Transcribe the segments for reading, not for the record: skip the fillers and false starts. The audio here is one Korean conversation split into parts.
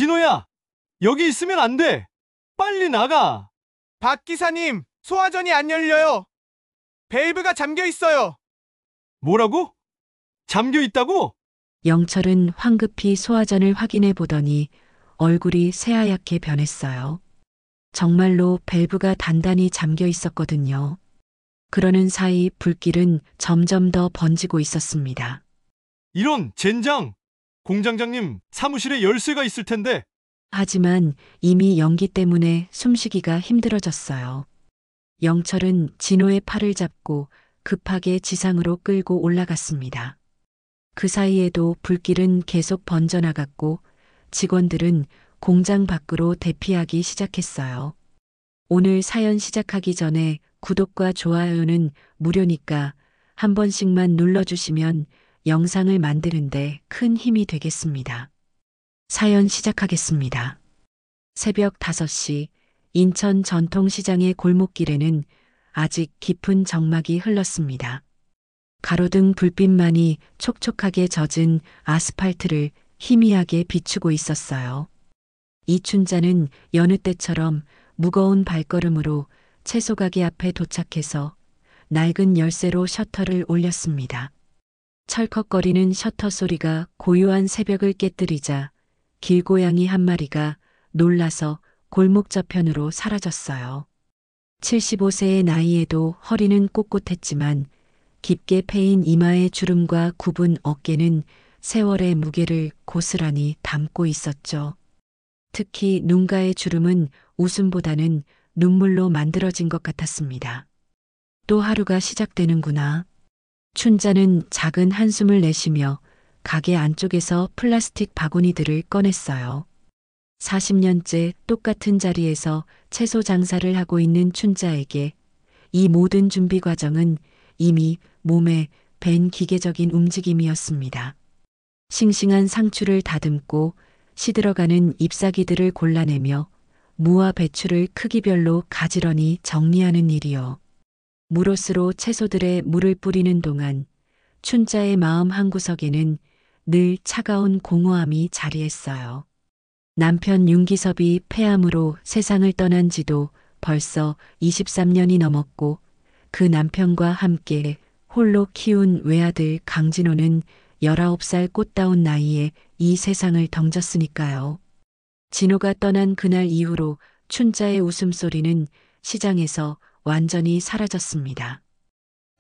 진호야, 여기 있으면 안 돼. 빨리 나가. 박 기사님, 소화전이 안 열려요. 밸브가 잠겨 있어요. 뭐라고? 잠겨 있다고? 영철은 황급히 소화전을 확인해 보더니 얼굴이 새하얗게 변했어요. 정말로 밸브가 단단히 잠겨 있었거든요. 그러는 사이 불길은 점점 더 번지고 있었습니다. 이런 젠장. 공장장님 사무실에 열쇠가 있을 텐데. 하지만 이미 연기 때문에 숨쉬기가 힘들어졌어요. 영철은 진호의 팔을 잡고 급하게 지상으로 끌고 올라갔습니다. 그 사이에도 불길은 계속 번져나갔고 직원들은 공장 밖으로 대피하기 시작했어요. 오늘 사연 시작하기 전에 구독과 좋아요는 무료니까 한 번씩만 눌러주시면 영상을 만드는데 큰 힘이 되겠습니다. 사연 시작하겠습니다. 새벽 5시 인천 전통시장의 골목길에는 아직 깊은 적막이 흘렀습니다. 가로등 불빛만이 촉촉하게 젖은 아스팔트를 희미하게 비추고 있었어요. 이춘자는 여느 때처럼 무거운 발걸음으로 채소 가게 앞에 도착해서 낡은 열쇠로 셔터를 올렸습니다. 철컥거리는 셔터 소리가 고요한 새벽을 깨뜨리자 길고양이 한 마리가 놀라서 골목 저편으로 사라졌어요. 75세의 나이에도 허리는 꼿꼿했지만 깊게 패인 이마의 주름과 굽은 어깨는 세월의 무게를 고스란히 담고 있었죠. 특히 눈가의 주름은 웃음보다는 눈물로 만들어진 것 같았습니다. 또 하루가 시작되는구나. 춘자는 작은 한숨을 내쉬며 가게 안쪽에서 플라스틱 바구니들을 꺼냈어요. 40년째 똑같은 자리에서 채소 장사를 하고 있는 춘자에게 이 모든 준비 과정은 이미 몸에 밴 기계적인 움직임이었습니다. 싱싱한 상추를 다듬고 시들어가는 잎사귀들을 골라내며 무와 배추를 크기별로 가지런히 정리하는 일이요. 무로스로 채소들에 물을 뿌리는 동안 춘자의 마음 한구석에는 늘 차가운 공허함이 자리했어요. 남편 윤기섭이 폐암으로 세상을 떠난 지도 벌써 23년이 넘었고 그 남편과 함께 홀로 키운 외아들 강진호는 19살 꽃다운 나이에 이 세상을 덩졌으니까요. 진호가 떠난 그날 이후로 춘자의 웃음소리는 시장에서 완전히 사라졌습니다.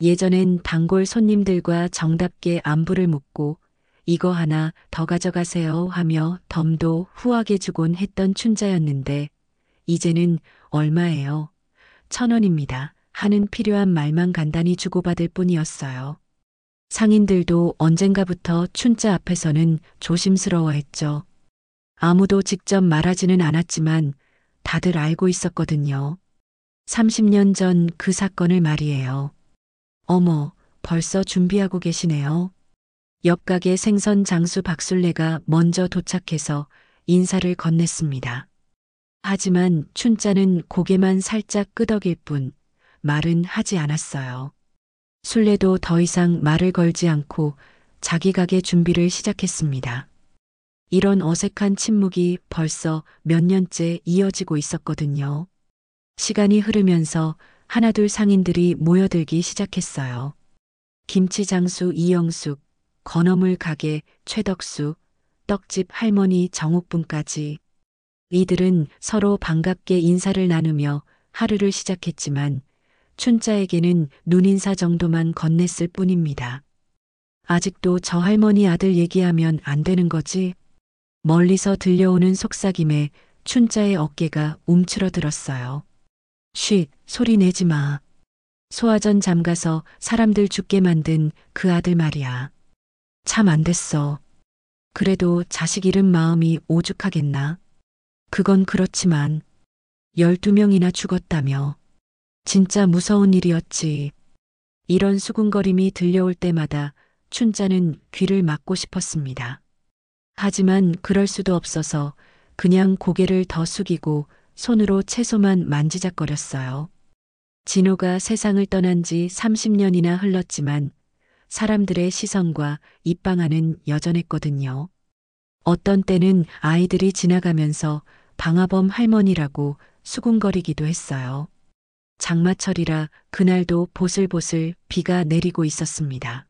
예전엔 단골 손님들과 정답게 안부를 묻고 이거 하나 더 가져가세요 하며 덤도 후하게 주곤 했던 춘자였는데 이제는 얼마예요? 1,000원입니다. 하는 필요한 말만 간단히 주고받을 뿐이었어요. 상인들도 언젠가부터 춘자 앞에서는 조심스러워했죠. 아무도 직접 말하지는 않았지만 다들 알고 있었거든요. 30년 전 그 사건을 말이에요. 어머, 벌써 준비하고 계시네요. 옆 가게 생선 장수 박술래가 먼저 도착해서 인사를 건넸습니다. 하지만 춘자는 고개만 살짝 끄덕일 뿐 말은 하지 않았어요. 술래도 더 이상 말을 걸지 않고 자기 가게 준비를 시작했습니다. 이런 어색한 침묵이 벌써 몇 년째 이어지고 있었거든요. 시간이 흐르면서 하나둘 상인들이 모여들기 시작했어요. 김치 장수 이영숙, 건어물 가게 최덕수, 떡집 할머니 정옥분까지. 이들은 서로 반갑게 인사를 나누며 하루를 시작했지만 춘자에게는 눈인사 정도만 건넸을 뿐입니다. 아직도 저 할머니 아들 얘기하면 안 되는 거지? 멀리서 들려오는 속삭임에 춘자의 어깨가 움츠러들었어요. 쉿, 소리 내지 마. 소화전 잠가서 사람들 죽게 만든 그 아들 말이야. 참 안 됐어. 그래도 자식 잃은 마음이 오죽하겠나? 그건 그렇지만 12명이나 죽었다며. 진짜 무서운 일이었지. 이런 수군거림이 들려올 때마다 춘자는 귀를 막고 싶었습니다. 하지만 그럴 수도 없어서 그냥 고개를 더 숙이고 손으로 채소만 만지작거렸어요. 진호가 세상을 떠난 지 30년이나 흘렀지만 사람들의 시선과 입방아는 여전했거든요. 어떤 때는 아이들이 지나가면서 방화범 할머니라고 수군거리기도 했어요. 장마철이라 그날도 보슬보슬 비가 내리고 있었습니다.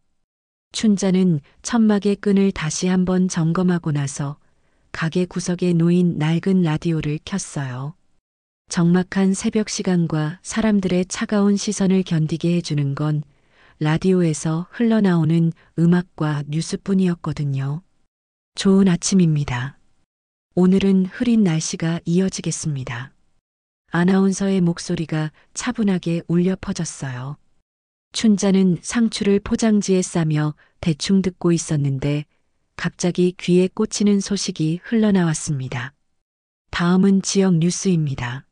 춘자는 천막의 끈을 다시 한번 점검하고 나서 가게 구석에 놓인 낡은 라디오를 켰어요. 적막한 새벽 시간과 사람들의 차가운 시선을 견디게 해주는 건 라디오에서 흘러나오는 음악과 뉴스뿐이었거든요. 좋은 아침입니다. 오늘은 흐린 날씨가 이어지겠습니다. 아나운서의 목소리가 차분하게 울려 퍼졌어요. 춘자는 상추를 포장지에 싸며 대충 듣고 있었는데 갑자기 귀에 꽂히는 소식이 흘러나왔습니다. 다음은 지역 뉴스입니다.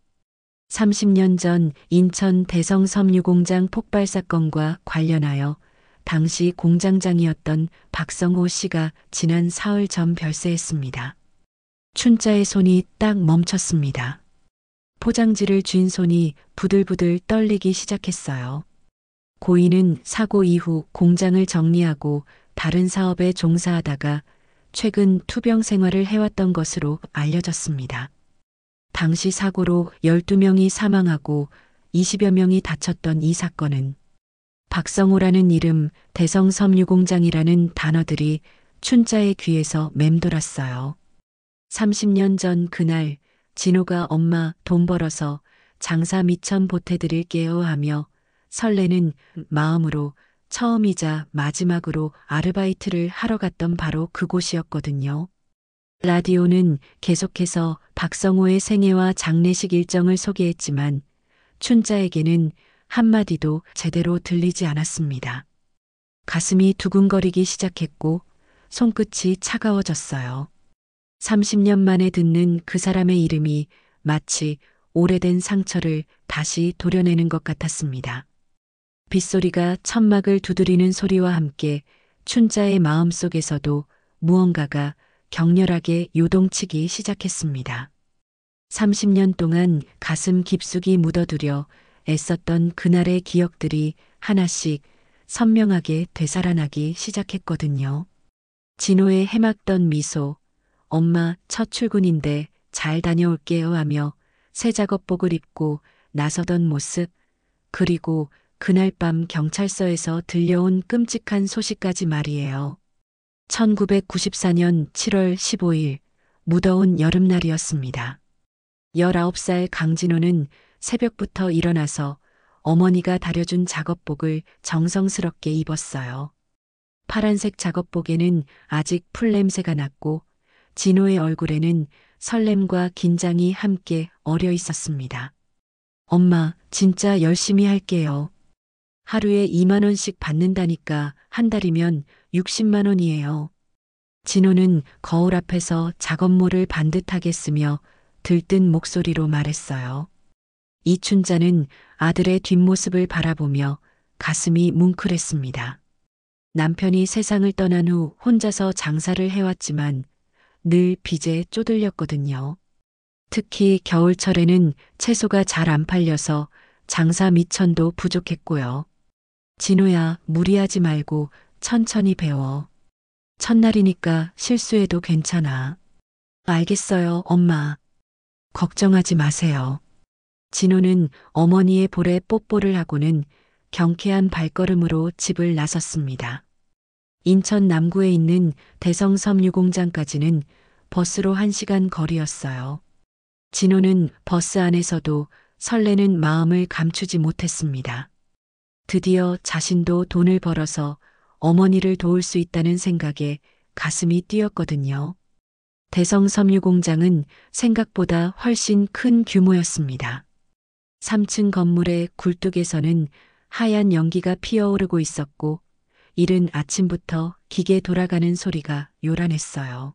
30년 전 인천 대성섬유공장 폭발 사건과 관련하여 당시 공장장이었던 박성호 씨가 지난 사흘 전 별세했습니다. 춘자의 손이 딱 멈췄습니다. 포장지를 쥔 손이 부들부들 떨리기 시작했어요. 고인은 사고 이후 공장을 정리하고 다른 사업에 종사하다가 최근 투병 생활을 해왔던 것으로 알려졌습니다. 당시 사고로 12명이 사망하고 20여 명이 다쳤던 이 사건은 박성호라는 이름, 대성섬유공장이라는 단어들이 춘자의 귀에서 맴돌았어요. 30년 전 그날 진호가 엄마 돈 벌어서 장사 미천 보태드릴게요 하며 설레는 마음으로 처음이자 마지막으로 아르바이트를 하러 갔던 바로 그곳이었거든요. 라디오는 계속해서 박성호의 생애와 장례식 일정을 소개했지만 춘자에게는 한마디도 제대로 들리지 않았습니다. 가슴이 두근거리기 시작했고 손끝이 차가워졌어요. 30년 만에 듣는 그 사람의 이름이 마치 오래된 상처를 다시 도려내는 것 같았습니다. 빗소리가 천막을 두드리는 소리와 함께 춘자의 마음속에서도 무언가가 격렬하게 요동치기 시작했습니다. 30년 동안 가슴 깊숙이 묻어두려 애썼던 그날의 기억들이 하나씩 선명하게 되살아나기 시작했거든요. 진호의 해맑던 미소, 엄마 첫 출근인데 잘 다녀올게요 하며 새 작업복을 입고 나서던 모습, 그리고 그날 밤 경찰서에서 들려온 끔찍한 소식까지 말이에요. 1994년 7월 15일 무더운 여름날이었습니다. 19살 강진호는 새벽부터 일어나서 어머니가 다려준 작업복을 정성스럽게 입었어요. 파란색 작업복에는 아직 풀 냄새가 났고 진호의 얼굴에는 설렘과 긴장이 함께 어려 있었습니다. 엄마, 진짜 열심히 할게요. 하루에 2만 원씩 받는다니까 한 달이면 60만 원이에요. 진호는 거울 앞에서 작업모를 반듯하게 쓰며 들뜬 목소리로 말했어요. 이춘자는 아들의 뒷모습을 바라보며 가슴이 뭉클했습니다. 남편이 세상을 떠난 후 혼자서 장사를 해왔지만 늘 빚에 쪼들렸거든요. 특히 겨울철에는 채소가 잘 안 팔려서 장사 미천도 부족했고요. 진호야, 무리하지 말고 천천히 배워. 첫날이니까 실수해도 괜찮아. 알겠어요, 엄마. 걱정하지 마세요. 진호는 어머니의 볼에 뽀뽀를 하고는 경쾌한 발걸음으로 집을 나섰습니다. 인천 남구에 있는 대성섬유공장까지는 버스로 1시간 거리였어요. 진호는 버스 안에서도 설레는 마음을 감추지 못했습니다. 드디어 자신도 돈을 벌어서 어머니를 도울 수 있다는 생각에 가슴이 뛰었거든요. 대성섬유공장은 생각보다 훨씬 큰 규모였습니다. 3층 건물의 굴뚝에서는 하얀 연기가 피어오르고 있었고 이른 아침부터 기계 돌아가는 소리가 요란했어요.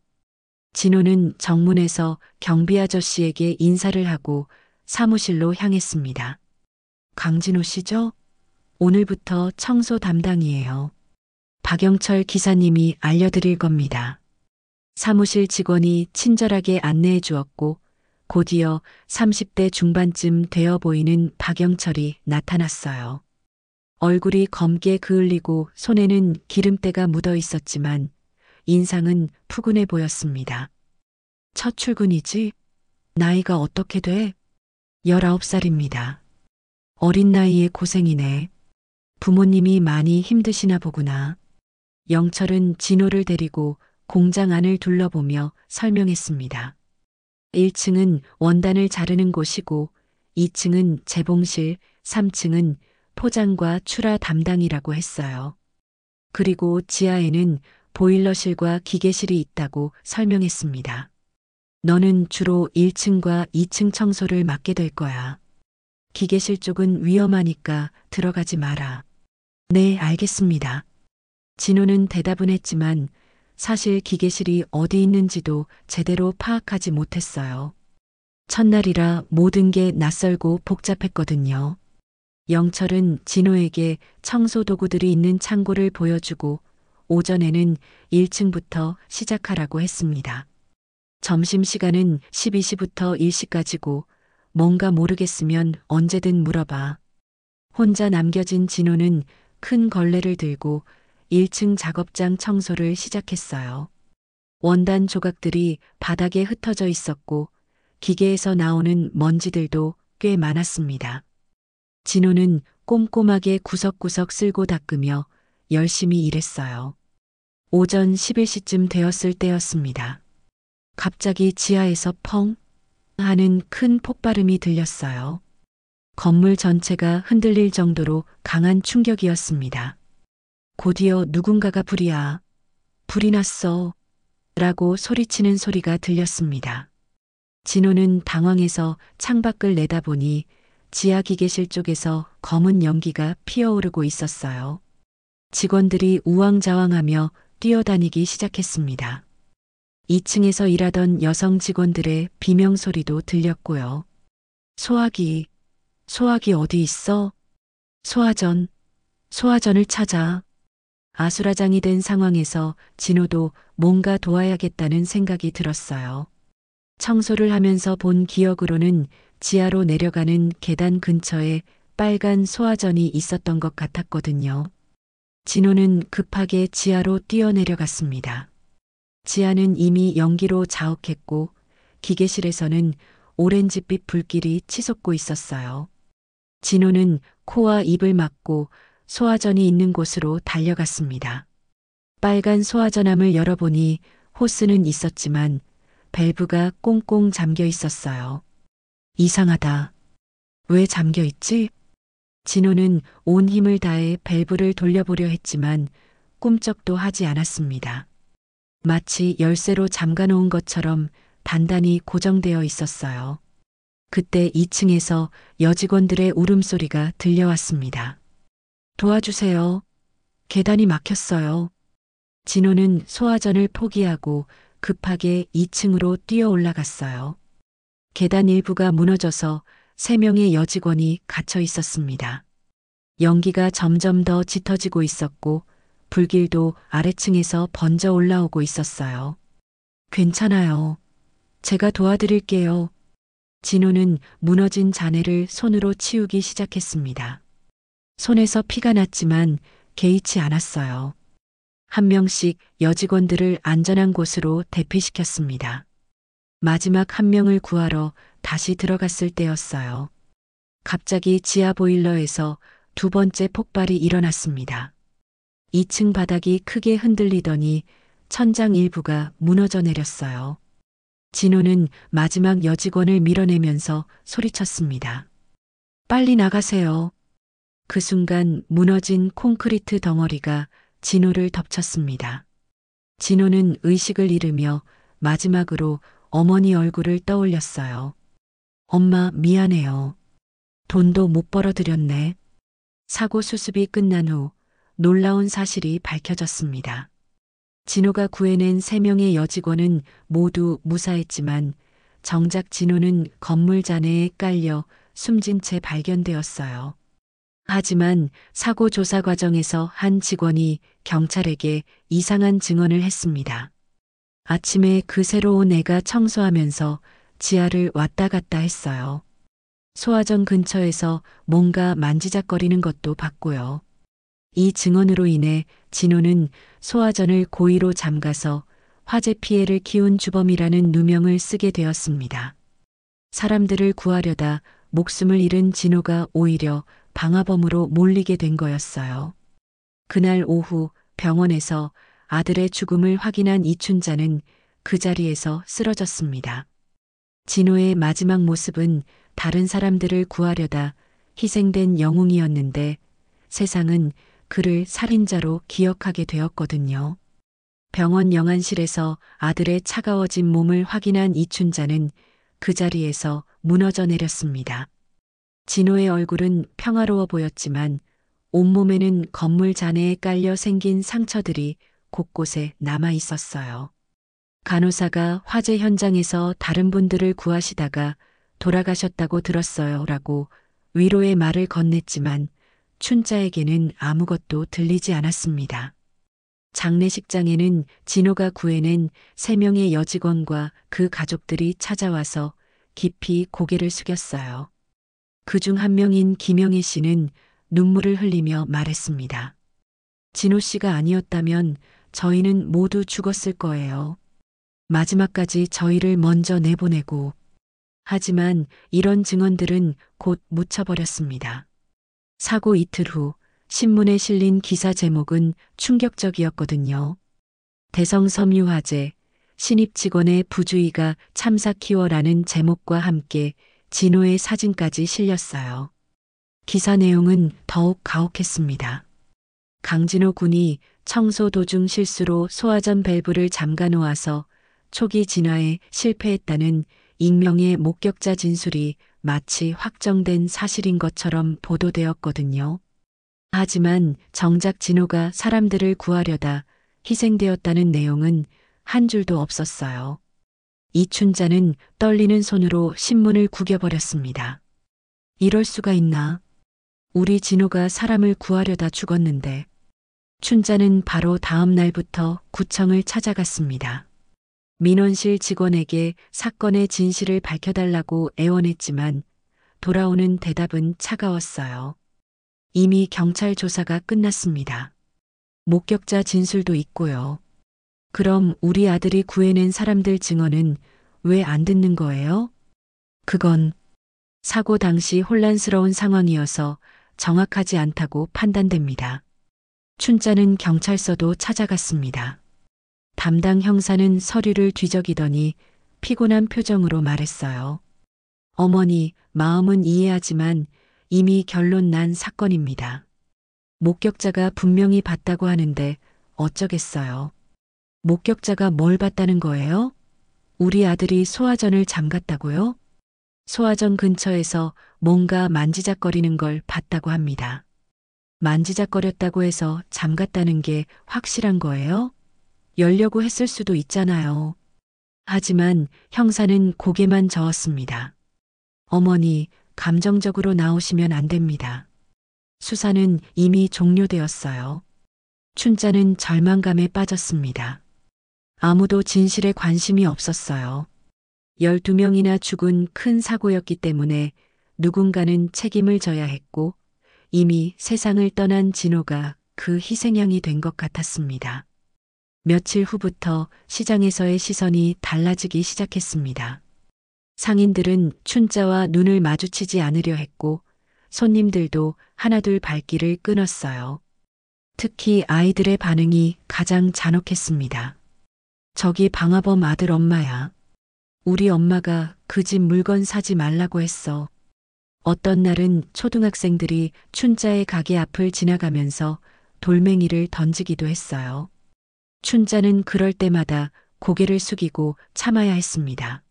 진호는 정문에서 경비 아저씨에게 인사를 하고 사무실로 향했습니다. 강진호 씨죠? 오늘부터 청소 담당이에요. 박영철 기사님이 알려드릴 겁니다. 사무실 직원이 친절하게 안내해 주었고 곧이어 30대 중반쯤 되어 보이는 박영철이 나타났어요. 얼굴이 검게 그을리고 손에는 기름때가 묻어 있었지만 인상은 푸근해 보였습니다. 첫 출근이지? 나이가 어떻게 돼? 19살입니다. 어린 나이에 고생이네. 부모님이 많이 힘드시나 보구나. 영철은 진호를 데리고 공장 안을 둘러보며 설명했습니다. 1층은 원단을 자르는 곳이고 2층은 재봉실, 3층은 포장과 출하 담당이라고 했어요. 그리고 지하에는 보일러실과 기계실이 있다고 설명했습니다. 너는 주로 1층과 2층 청소를 맡게 될 거야. 기계실 쪽은 위험하니까 들어가지 마라. 네, 알겠습니다. 진호는 대답은 했지만 사실 기계실이 어디 있는지도 제대로 파악하지 못했어요. 첫날이라 모든 게 낯설고 복잡했거든요. 영철은 진호에게 청소 도구들이 있는 창고를 보여주고 오전에는 1층부터 시작하라고 했습니다. 점심시간은 12시부터 1시까지고 뭔가 모르겠으면 언제든 물어봐. 혼자 남겨진 진호는 큰 걸레를 들고 1층 작업장 청소를 시작했어요. 원단 조각들이 바닥에 흩어져 있었고 기계에서 나오는 먼지들도 꽤 많았습니다. 진호는 꼼꼼하게 구석구석 쓸고 닦으며 열심히 일했어요. 오전 11시쯤 되었을 때였습니다. 갑자기 지하에서 펑 하는 큰 폭발음이 들렸어요. 건물 전체가 흔들릴 정도로 강한 충격이었습니다. 곧이어 누군가가 불이 났어 라고 소리치는 소리가 들렸습니다. 진호는 당황해서 창밖을 내다보니 지하 기계실 쪽에서 검은 연기가 피어오르고 있었어요. 직원들이 우왕좌왕하며 뛰어다니기 시작했습니다. 2층에서 일하던 여성 직원들의 비명소리도 들렸고요. 소화기 어디 있어? 소화전을 찾아. 아수라장이 된 상황에서 진호도 뭔가 도와야겠다는 생각이 들었어요. 청소를 하면서 본 기억으로는 지하로 내려가는 계단 근처에 빨간 소화전이 있었던 것 같았거든요. 진호는 급하게 지하로 뛰어내려갔습니다. 지하는 이미 연기로 자욱했고 기계실에서는 오렌지빛 불길이 치솟고 있었어요. 진호는 코와 입을 막고 소화전이 있는 곳으로 달려갔습니다. 빨간 소화전함을 열어보니 호스는 있었지만 밸브가 꽁꽁 잠겨 있었어요. 이상하다. 왜 잠겨 있지? 진호는 온 힘을 다해 밸브를 돌려보려 했지만 꿈쩍도 하지 않았습니다. 마치 열쇠로 잠가놓은 것처럼 단단히 고정되어 있었어요. 그때 2층에서 여직원들의 울음소리가 들려왔습니다. 도와주세요. 계단이 막혔어요. 진호는 소화전을 포기하고 급하게 2층으로 뛰어 올라갔어요. 계단 일부가 무너져서 3명의 여직원이 갇혀 있었습니다. 연기가 점점 더 짙어지고 있었고 불길도 아래층에서 번져 올라오고 있었어요. 괜찮아요. 제가 도와드릴게요. 진호는 무너진 잔해를 손으로 치우기 시작했습니다. 손에서 피가 났지만 개의치 않았어요. 한 명씩 여직원들을 안전한 곳으로 대피시켰습니다. 마지막 한 명을 구하러 다시 들어갔을 때였어요. 갑자기 지하 보일러에서 두 번째 폭발이 일어났습니다. 2층 바닥이 크게 흔들리더니 천장 일부가 무너져 내렸어요. 진호는 마지막 여직원을 밀어내면서 소리쳤습니다. 빨리 나가세요. 그 순간 무너진 콘크리트 덩어리가 진호를 덮쳤습니다. 진호는 의식을 잃으며 마지막으로 어머니 얼굴을 떠올렸어요. 엄마 미안해요. 돈도 못 벌어드렸네. 사고 수습이 끝난 후 놀라운 사실이 밝혀졌습니다. 진호가 구해낸 3명의 여직원은 모두 무사했지만 정작 진호는 건물 잔해에 깔려 숨진 채 발견되었어요. 하지만 사고 조사 과정에서 한 직원이 경찰에게 이상한 증언을 했습니다. 아침에 그 새로운 애가 청소하면서 지하를 왔다 갔다 했어요. 소화전 근처에서 뭔가 만지작거리는 것도 봤고요. 이 증언으로 인해 진호는 소화전을 고의로 잠가서 화재 피해를 키운 주범이라는 누명을 쓰게 되었습니다. 사람들을 구하려다 목숨을 잃은 진호가 오히려 방화범으로 몰리게 된 거였어요. 그날 오후 병원에서 아들의 죽음을 확인한 이춘자는 그 자리에서 쓰러졌습니다. 진호의 마지막 모습은 다른 사람들을 구하려다 희생된 영웅이었는데 세상은 그를 살인자로 기억하게 되었거든요. 병원 영안실에서 아들의 차가워진 몸을 확인한 이춘자는 그 자리에서 무너져 내렸습니다. 진호의 얼굴은 평화로워 보였지만 온몸에는 건물 잔해에 깔려 생긴 상처들이 곳곳에 남아 있었어요. 간호사가 화재 현장에서 다른 분들을 구하시다가 돌아가셨다고 들었어요 라고 위로의 말을 건넸지만 춘자에게는 아무것도 들리지 않았습니다. 장례식장에는 진호가 구해낸 3명의 여직원과 그 가족들이 찾아와서 깊이 고개를 숙였어요. 그중 한 명인 김영희 씨는 눈물을 흘리며 말했습니다. 진호 씨가 아니었다면 저희는 모두 죽었을 거예요. 마지막까지 저희를 먼저 내보내고. 하지만 이런 증언들은 곧 묻혀버렸습니다. 사고 이틀 후 신문에 실린 기사 제목은 충격적이었거든요. 대성섬유 화재, 신입 직원의 부주의가 참사 키워라는 제목과 함께 진호의 사진까지 실렸어요. 기사 내용은 더욱 가혹했습니다. 강진호 군이 청소 도중 실수로 소화전 밸브를 잠가 놓아서 초기 진화에 실패했다는 익명의 목격자 진술이 마치 확정된 사실인 것처럼 보도되었거든요. 하지만 정작 진호가 사람들을 구하려다 희생되었다는 내용은 한 줄도 없었어요. 이춘자는 떨리는 손으로 신문을 구겨버렸습니다. 이럴 수가 있나? 우리 진호가 사람을 구하려다 죽었는데. 춘자는 바로 다음 날부터 구청을 찾아갔습니다. 민원실 직원에게 사건의 진실을 밝혀달라고 애원했지만 돌아오는 대답은 차가웠어요. 이미 경찰 조사가 끝났습니다. 목격자 진술도 있고요. 그럼 우리 아들이 구해낸 사람들 증언은 왜 안 듣는 거예요? 그건 사고 당시 혼란스러운 상황이어서 정확하지 않다고 판단됩니다. 춘자는 경찰서도 찾아갔습니다. 담당 형사는 서류를 뒤적이더니 피곤한 표정으로 말했어요. 어머니, 마음은 이해하지만 이미 결론 난 사건입니다. 목격자가 분명히 봤다고 하는데 어쩌겠어요. 목격자가 뭘 봤다는 거예요? 우리 아들이 소화전을 잠갔다고요? 소화전 근처에서 뭔가 만지작거리는 걸 봤다고 합니다. 만지작거렸다고 해서 잠갔다는 게 확실한 거예요? 열려고 했을 수도 있잖아요. 하지만 형사는 고개만 저었습니다. 어머니, 감정적으로 나오시면 안 됩니다. 수사는 이미 종료되었어요. 춘자는 절망감에 빠졌습니다. 아무도 진실에 관심이 없었어요. 12명이나 죽은 큰 사고였기 때문에 누군가는 책임을 져야 했고 이미 세상을 떠난 진호가 그 희생양이 된 것 같았습니다. 며칠 후부터 시장에서의 시선이 달라지기 시작했습니다. 상인들은 춘자와 눈을 마주치지 않으려 했고 손님들도 하나둘 발길을 끊었어요. 특히 아이들의 반응이 가장 잔혹했습니다. 저기 방화범 아들 엄마야. 우리 엄마가 그 집 물건 사지 말라고 했어. 어떤 날은 초등학생들이 춘자의 가게 앞을 지나가면서 돌멩이를 던지기도 했어요. 춘자는 그럴 때마다 고개를 숙이고 참아야 했습니다.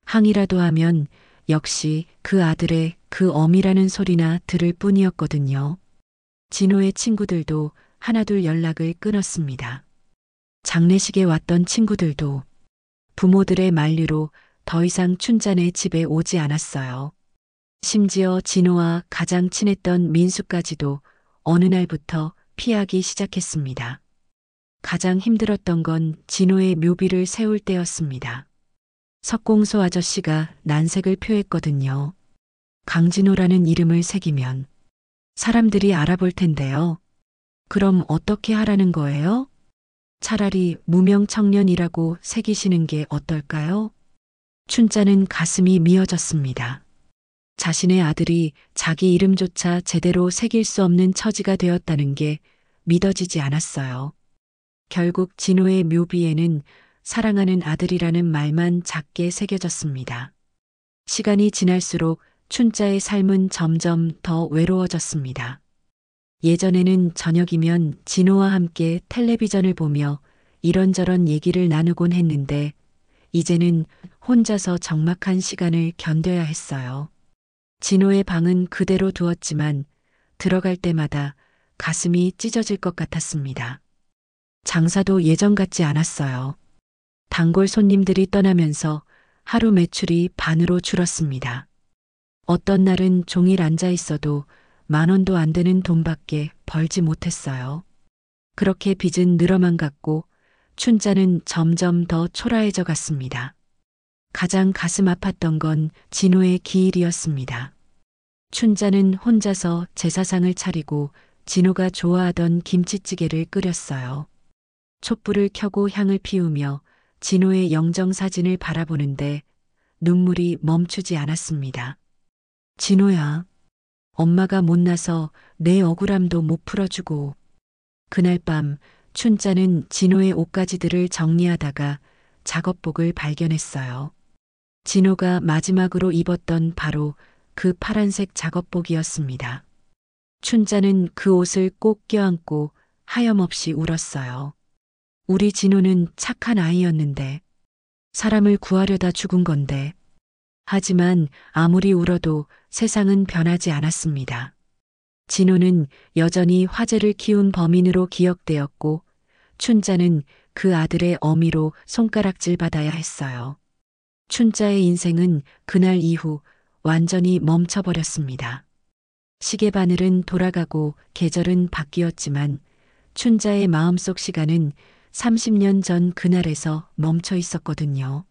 항의라도 하면 역시 그 아들의 그 어미라는 소리나 들을 뿐이었거든요. 진호의 친구들도 하나둘 연락을 끊었습니다. 장례식에 왔던 친구들도 부모들의 만류로 더 이상 춘자네 집에 오지 않았어요. 심지어 진호와 가장 친했던 민수까지도 어느 날부터 피하기 시작했습니다. 가장 힘들었던 건 진호의 묘비를 세울 때였습니다. 석공소 아저씨가 난색을 표했거든요. 강진호라는 이름을 새기면 사람들이 알아볼 텐데요. 그럼 어떻게 하라는 거예요? 차라리 무명 청년이라고 새기시는 게 어떨까요? 춘자는 가슴이 미어졌습니다. 자신의 아들이 자기 이름조차 제대로 새길 수 없는 처지가 되었다는 게 믿어지지 않았어요. 결국 진호의 묘비에는 사랑하는 아들이라는 말만 작게 새겨졌습니다. 시간이 지날수록 춘자의 삶은 점점 더 외로워졌습니다. 예전에는 저녁이면 진호와 함께 텔레비전을 보며 이런저런 얘기를 나누곤 했는데 이제는 혼자서 적막한 시간을 견뎌야 했어요. 진호의 방은 그대로 두었지만 들어갈 때마다 가슴이 찢어질 것 같았습니다. 장사도 예전 같지 않았어요. 단골 손님들이 떠나면서 하루 매출이 반으로 줄었습니다. 어떤 날은 종일 앉아 있어도 10,000원도 안 되는 돈밖에 벌지 못했어요. 그렇게 빚은 늘어만 갔고 춘자는 점점 더 초라해져 갔습니다. 가장 가슴 아팠던 건 진호의 기일이었습니다. 춘자는 혼자서 제사상을 차리고 진호가 좋아하던 김치찌개를 끓였어요. 촛불을 켜고 향을 피우며 진호의 영정사진을 바라보는데 눈물이 멈추지 않았습니다. 진호야, 엄마가 못나서 내 억울함도 못 풀어주고. 그날 밤 춘자는 진호의 옷가지들을 정리하다가 작업복을 발견했어요. 진호가 마지막으로 입었던 바로 그 파란색 작업복이었습니다. 춘자는 그 옷을 꼭 껴안고 하염없이 울었어요. 우리 진호는 착한 아이였는데, 사람을 구하려다 죽은 건데. 하지만 아무리 울어도 세상은 변하지 않았습니다. 진호는 여전히 화재를 키운 범인으로 기억되었고 춘자는 그 아들의 어미로 손가락질 받아야 했어요. 춘자의 인생은 그날 이후 완전히 멈춰버렸습니다. 시계바늘은 돌아가고 계절은 바뀌었지만 춘자의 마음속 시간은 30년 전 그날에서 멈춰 있었거든요.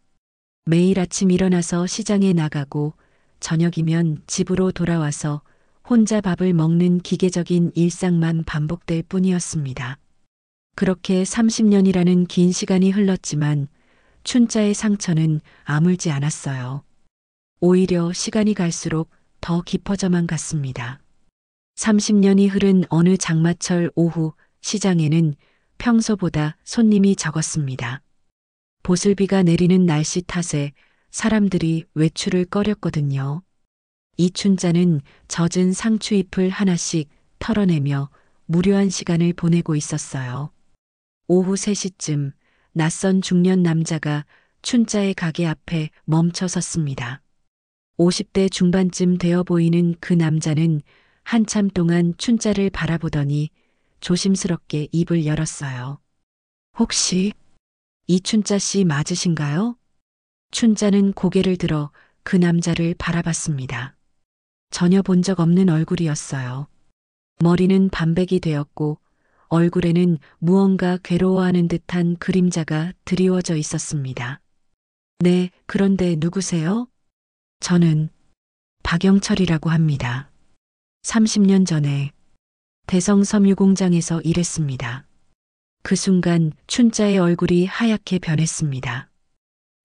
매일 아침 일어나서 시장에 나가고 저녁이면 집으로 돌아와서 혼자 밥을 먹는 기계적인 일상만 반복될 뿐이었습니다. 그렇게 30년이라는 긴 시간이 흘렀지만 춘자의 상처는 아물지 않았어요. 오히려 시간이 갈수록 더 깊어져만 갔습니다. 30년이 흐른 어느 장마철 오후 시장에는 평소보다 손님이 적었습니다. 보슬비가 내리는 날씨 탓에 사람들이 외출을 꺼렸거든요. 이춘자는 젖은 상추잎을 하나씩 털어내며 무료한 시간을 보내고 있었어요. 오후 3시쯤 낯선 중년 남자가 춘자의 가게 앞에 멈춰 섰습니다. 50대 중반쯤 되어 보이는 그 남자는 한참 동안 춘자를 바라보더니 조심스럽게 입을 열었어요. 혹시 이춘자 씨 맞으신가요? 춘자는 고개를 들어 그 남자를 바라봤습니다. 전혀 본 적 없는 얼굴이었어요. 머리는 반백이 되었고 얼굴에는 무언가 괴로워하는 듯한 그림자가 드리워져 있었습니다. 네, 그런데 누구세요? 저는 박영철이라고 합니다. 30년 전에 대성섬유공장에서 일했습니다. 그 순간 춘자의 얼굴이 하얗게 변했습니다.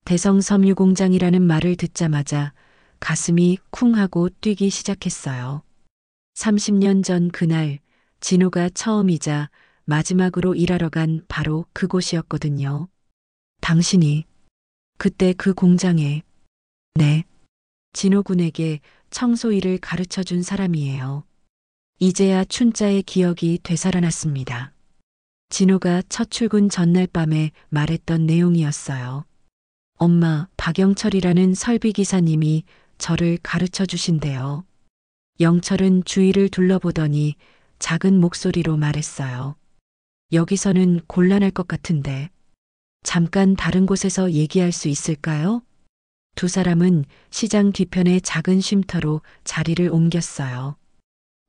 대성섬유공장이라는 말을 듣자마자 가슴이 쿵 하고 뛰기 시작했어요. 30년 전 그날 진호가 처음이자 마지막으로 일하러 간 바로 그곳이었거든요. 당신이 그때 그 공장에. 네. 진호 군에게 청소 일을 가르쳐 준 사람이에요. 이제야 춘자의 기억이 되살아났습니다. 진호가 첫 출근 전날 밤에 말했던 내용이었어요. 엄마, 박영철이라는 설비기사님이 저를 가르쳐 주신대요. 영철은 주위를 둘러보더니 작은 목소리로 말했어요. 여기서는 곤란할 것 같은데 잠깐 다른 곳에서 얘기할 수 있을까요? 두 사람은 시장 뒤편의 작은 쉼터로 자리를 옮겼어요.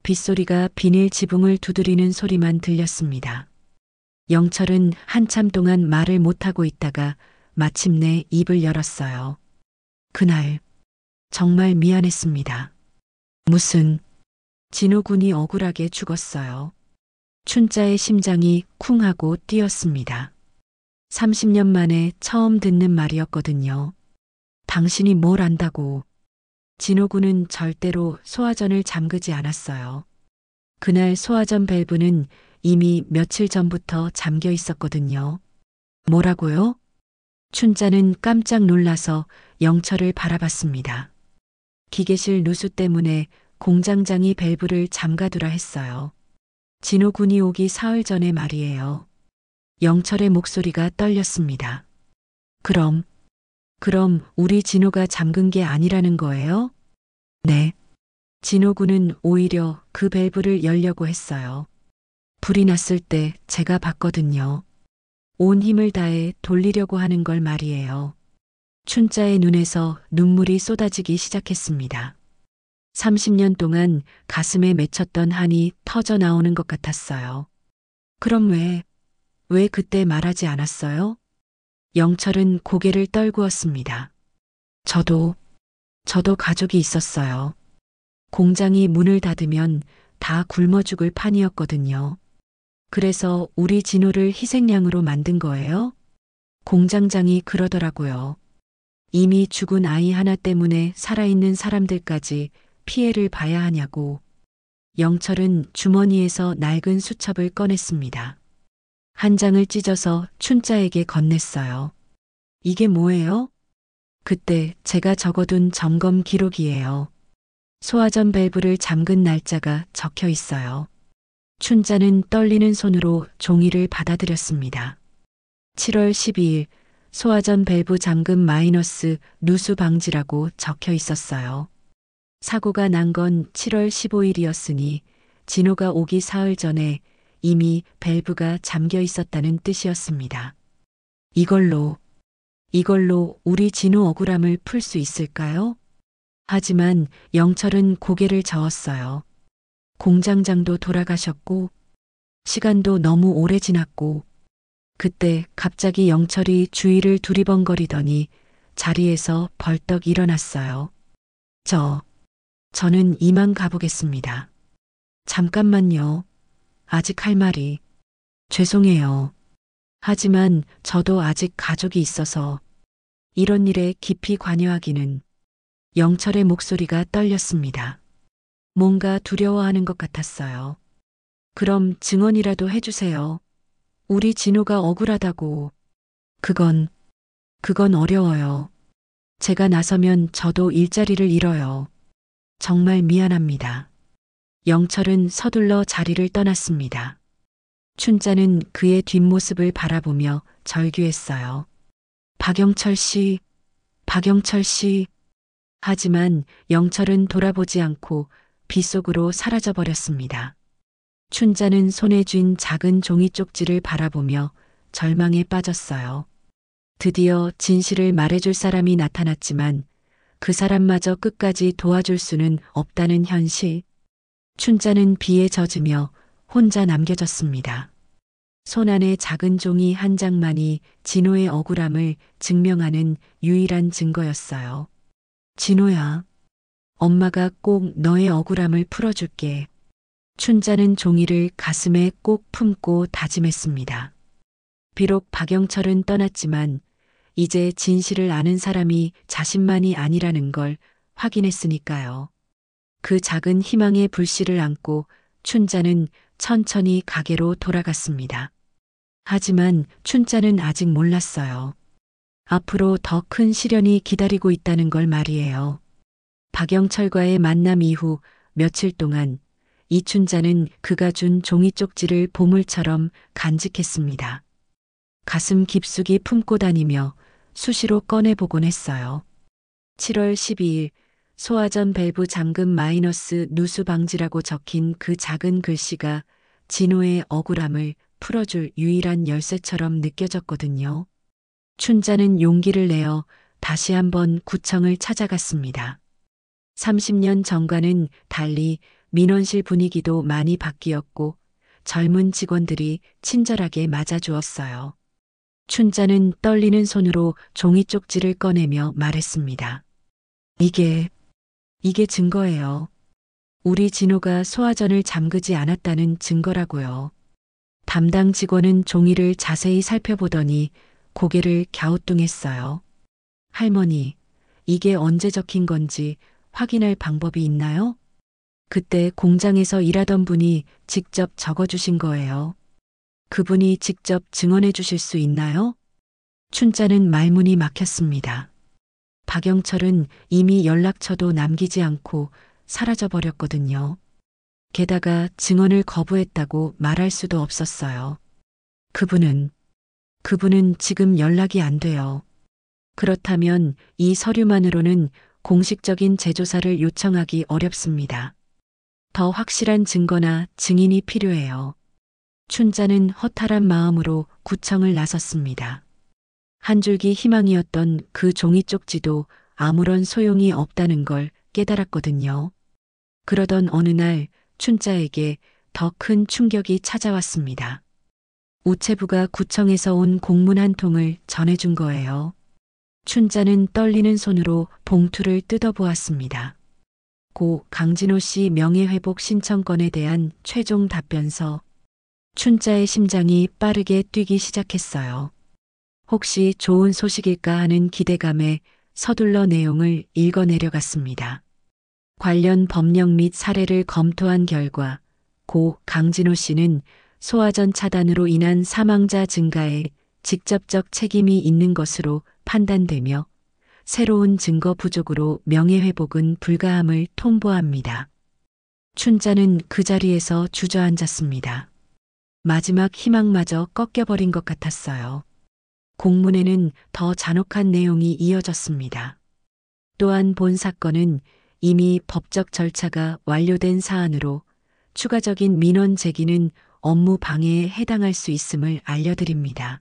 빗소리가 비닐 지붕을 두드리는 소리만 들렸습니다. 영철은 한참 동안 말을 못하고 있다가 마침내 입을 열었어요. 그날 정말 미안했습니다. 무슨 진호 군이 억울하게 죽었어요. 춘자의 심장이 쿵 하고 뛰었습니다. 30년 만에 처음 듣는 말이었거든요. 당신이 뭘 안다고. 진호군은 절대로 소화전을 잠그지 않았어요. 그날 소화전 밸브는 이미 며칠 전부터 잠겨 있었거든요. 뭐라고요? 춘자는 깜짝 놀라서 영철을 바라봤습니다. 기계실 누수 때문에 공장장이 밸브를 잠가두라 했어요. 진호군이 오기 사흘 전에 말이에요. 영철의 목소리가 떨렸습니다. 그럼 우리 진호가 잠근 게 아니라는 거예요? 네. 진호군은 오히려 그 밸브를 열려고 했어요. 불이 났을 때 제가 봤거든요. 온 힘을 다해 돌리려고 하는 걸 말이에요. 춘자의 눈에서 눈물이 쏟아지기 시작했습니다. 30년 동안 가슴에 맺혔던 한이 터져 나오는 것 같았어요. 그럼 왜 그때 말하지 않았어요? 영철은 고개를 떨구었습니다. 저도 가족이 있었어요. 공장이 문을 닫으면 다 굶어 죽을 판이었거든요. 그래서 우리 진호를 희생양으로 만든 거예요? 공장장이 그러더라고요. 이미 죽은 아이 하나 때문에 살아있는 사람들까지 피해를 봐야 하냐고. 영철은 주머니에서 낡은 수첩을 꺼냈습니다. 한 장을 찢어서 춘자에게 건넸어요. 이게 뭐예요? 그때 제가 적어둔 점검 기록이에요. 소화전 밸브를 잠근 날짜가 적혀 있어요. 춘자는 떨리는 손으로 종이를 받아들였습니다. 7월 12일 소화전 밸브 잠금 마이너스 누수 방지라고 적혀 있었어요. 사고가 난 건 7월 15일이었으니 진호가 오기 사흘 전에 이미 밸브가 잠겨 있었다는 뜻이었습니다. 이걸로 우리 진호 억울함을 풀 수 있을까요? 하지만 영철은 고개를 저었어요. 공장장도 돌아가셨고 시간도 너무 오래 지났고 그때 갑자기 영철이 주위를 두리번거리더니 자리에서 벌떡 일어났어요. 저는 이만 가보겠습니다. 잠깐만요. 아직 할 말이. 죄송해요. 하지만 저도 아직 가족이 있어서 이런 일에 깊이 관여하기는. 영철의 목소리가 떨렸습니다. 뭔가 두려워하는 것 같았어요. 그럼 증언이라도 해주세요. 우리 진호가 억울하다고. 그건 어려워요. 제가 나서면 저도 일자리를 잃어요. 정말 미안합니다. 영철은 서둘러 자리를 떠났습니다. 춘자는 그의 뒷모습을 바라보며 절규했어요. 박영철 씨. 하지만 영철은 돌아보지 않고 빗속으로 사라져버렸습니다. 춘자는 손에 쥔 작은 종이 쪽지를 바라보며 절망에 빠졌어요. 드디어 진실을 말해줄 사람이 나타났지만 그 사람마저 끝까지 도와줄 수는 없다는 현실. 춘자는 비에 젖으며 혼자 남겨졌습니다. 손안에 작은 종이 한 장만이 진호의 억울함을 증명하는 유일한 증거였어요. 진호야, 엄마가 꼭 너의 억울함을 풀어줄게. 춘자는 종이를 가슴에 꼭 품고 다짐했습니다. 비록 박영철은 떠났지만 이제 진실을 아는 사람이 자신만이 아니라는 걸 확인했으니까요. 그 작은 희망의 불씨를 안고 춘자는 천천히 가게로 돌아갔습니다. 하지만 춘자는 아직 몰랐어요. 앞으로 더 큰 시련이 기다리고 있다는 걸 말이에요. 박영철과의 만남 이후 며칠 동안 이춘자는 그가 준 종이 쪽지를 보물처럼 간직했습니다. 가슴 깊숙이 품고 다니며 수시로 꺼내보곤 했어요. 7월 12일 소화전 밸브 잠금 마이너스 누수 방지라고 적힌 그 작은 글씨가 진호의 억울함을 풀어줄 유일한 열쇠처럼 느껴졌거든요. 춘자는 용기를 내어 다시 한번 구청을 찾아갔습니다. 30년 전과는 달리 민원실 분위기도 많이 바뀌었고 젊은 직원들이 친절하게 맞아주었어요. 춘자는 떨리는 손으로 종이 쪽지를 꺼내며 말했습니다. 이게 증거예요. 우리 진호가 소화전을 잠그지 않았다는 증거라고요. 담당 직원은 종이를 자세히 살펴보더니 고개를 갸우뚱했어요. 할머니, 이게 언제 적힌 건지 확인할 방법이 있나요? 그때 공장에서 일하던 분이 직접 적어주신 거예요. 그분이 직접 증언해 주실 수 있나요? 춘자는 말문이 막혔습니다. 박영철은 이미 연락처도 남기지 않고 사라져 버렸거든요. 게다가 증언을 거부했다고 말할 수도 없었어요. 그분은 지금 연락이 안 돼요. 그렇다면 이 서류만으로는 공식적인 재조사를 요청하기 어렵습니다. 더 확실한 증거나 증인이 필요해요. 춘자는 허탈한 마음으로 구청을 나섰습니다. 한 줄기 희망이었던 그 종이 쪽지도 아무런 소용이 없다는 걸 깨달았거든요. 그러던 어느 날 춘자에게 더 큰 충격이 찾아왔습니다. 우체부가 구청에서 온 공문 한 통을 전해준 거예요. 춘자는 떨리는 손으로 봉투를 뜯어보았습니다. 고 강진호 씨 명예회복 신청건에 대한 최종 답변서. 춘자의 심장이 빠르게 뛰기 시작했어요. 혹시 좋은 소식일까 하는 기대감에 서둘러 내용을 읽어내려갔습니다. 관련 법령 및 사례를 검토한 결과 고 강진호 씨는 소화전 차단으로 인한 사망자 증가에 직접적 책임이 있는 것으로 판단되며 새로운 증거 부족으로 명예회복은 불가함을 통보합니다. 춘자는 그 자리에서 주저앉았습니다. 마지막 희망마저 꺾여버린 것 같았어요. 공문에는 더 잔혹한 내용이 이어졌습니다. 또한 본 사건은 이미 법적 절차가 완료된 사안으로 추가적인 민원 제기는 업무 방해에 해당할 수 있음을 알려드립니다.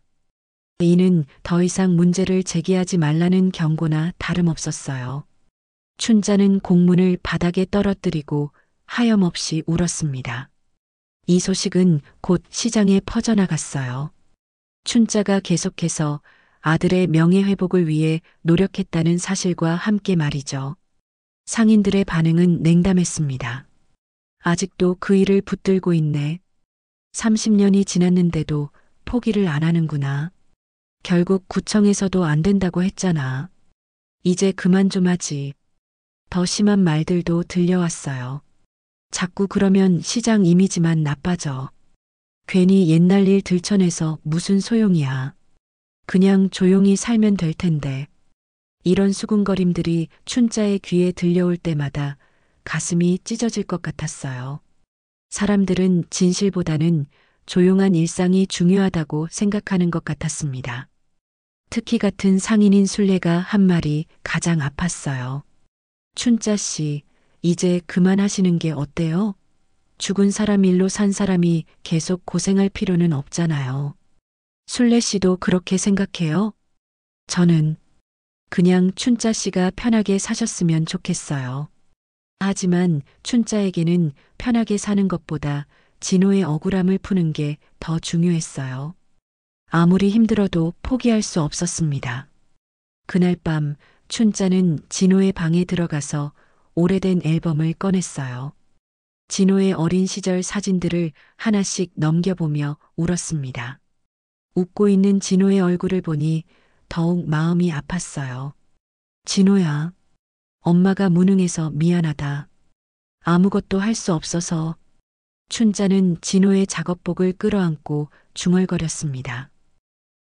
이는 더 이상 문제를 제기하지 말라는 경고나 다름없었어요. 춘자는 공문을 바닥에 떨어뜨리고 하염없이 울었습니다. 이 소식은 곧 시장에 퍼져나갔어요. 춘자가 계속해서 아들의 명예회복을 위해 노력했다는 사실과 함께 말이죠. 상인들의 반응은 냉담했습니다. 아직도 그 일을 붙들고 있네. 30년이 지났는데도 포기를 안 하는구나. 결국 구청에서도 안 된다고 했잖아. 이제 그만 좀 하지. 더 심한 말들도 들려왔어요. 자꾸 그러면 시장 이미지만 나빠져. 괜히 옛날 일 들춰내서 무슨 소용이야. 그냥 조용히 살면 될 텐데. 이런 수군거림들이 춘자의 귀에 들려올 때마다 가슴이 찢어질 것 같았어요. 사람들은 진실보다는 조용한 일상이 중요하다고 생각하는 것 같았습니다. 특히 같은 상인인 순례가 한 말이 가장 아팠어요. 춘자 씨, 이제 그만하시는 게 어때요? 죽은 사람 일로 산 사람이 계속 고생할 필요는 없잖아요. 순례 씨도 그렇게 생각해요? 저는 그냥 춘자 씨가 편하게 사셨으면 좋겠어요. 하지만 춘자에게는 편하게 사는 것보다 진호의 억울함을 푸는 게 더 중요했어요. 아무리 힘들어도 포기할 수 없었습니다. 그날 밤 춘자는 진호의 방에 들어가서 오래된 앨범을 꺼냈어요. 진호의 어린 시절 사진들을 하나씩 넘겨보며 울었습니다. 웃고 있는 진호의 얼굴을 보니 더욱 마음이 아팠어요. 진호야, 엄마가 무능해서 미안하다. 아무것도 할 수 없어서. 춘자는 진호의 작업복을 끌어안고 중얼거렸습니다.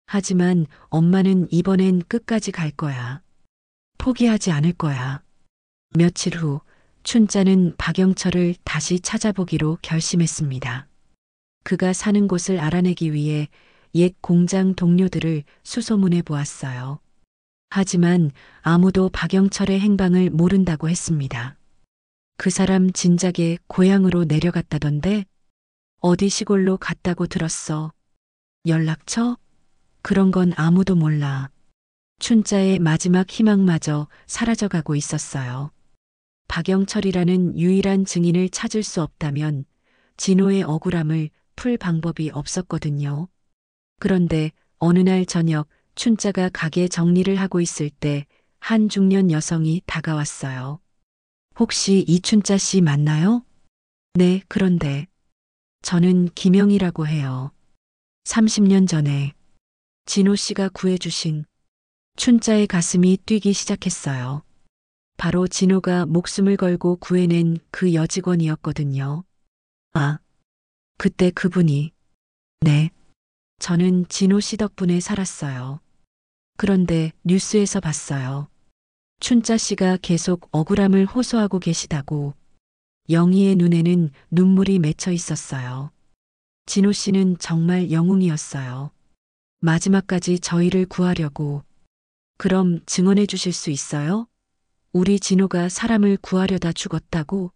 하지만 엄마는 이번엔 끝까지 갈 거야. 포기하지 않을 거야. 며칠 후 춘자는 박영철을 다시 찾아보기로 결심했습니다. 그가 사는 곳을 알아내기 위해 옛 공장 동료들을 수소문해 보았어요. 하지만 아무도 박영철의 행방을 모른다고 했습니다. 그 사람 진작에 고향으로 내려갔다던데? 어디 시골로 갔다고 들었어. 연락처? 그런 건 아무도 몰라. 춘자의 마지막 희망마저 사라져가고 있었어요. 박영철이라는 유일한 증인을 찾을 수 없다면 진호의 억울함을 풀 방법이 없었거든요. 그런데 어느 날 저녁 춘자가 가게 정리를 하고 있을 때 한 중년 여성이 다가왔어요. 혹시 이춘자 씨 맞나요? 네, 그런데 저는 김영이라고 해요. 30년 전에 진호 씨가 구해주신 춘자의 가슴이 뛰기 시작했어요. 바로 진호가 목숨을 걸고 구해낸 그 여직원이었거든요. 아, 그때 그분이, 네, 저는 진호 씨 덕분에 살았어요. 그런데 뉴스에서 봤어요. 춘자 씨가 계속 억울함을 호소하고 계시다고. 영희의 눈에는 눈물이 맺혀 있었어요. 진호 씨는 정말 영웅이었어요. 마지막까지 저희를 구하려고. 그럼 증언해 주실 수 있어요? 우리 진호가 사람을 구하려다 죽었다고?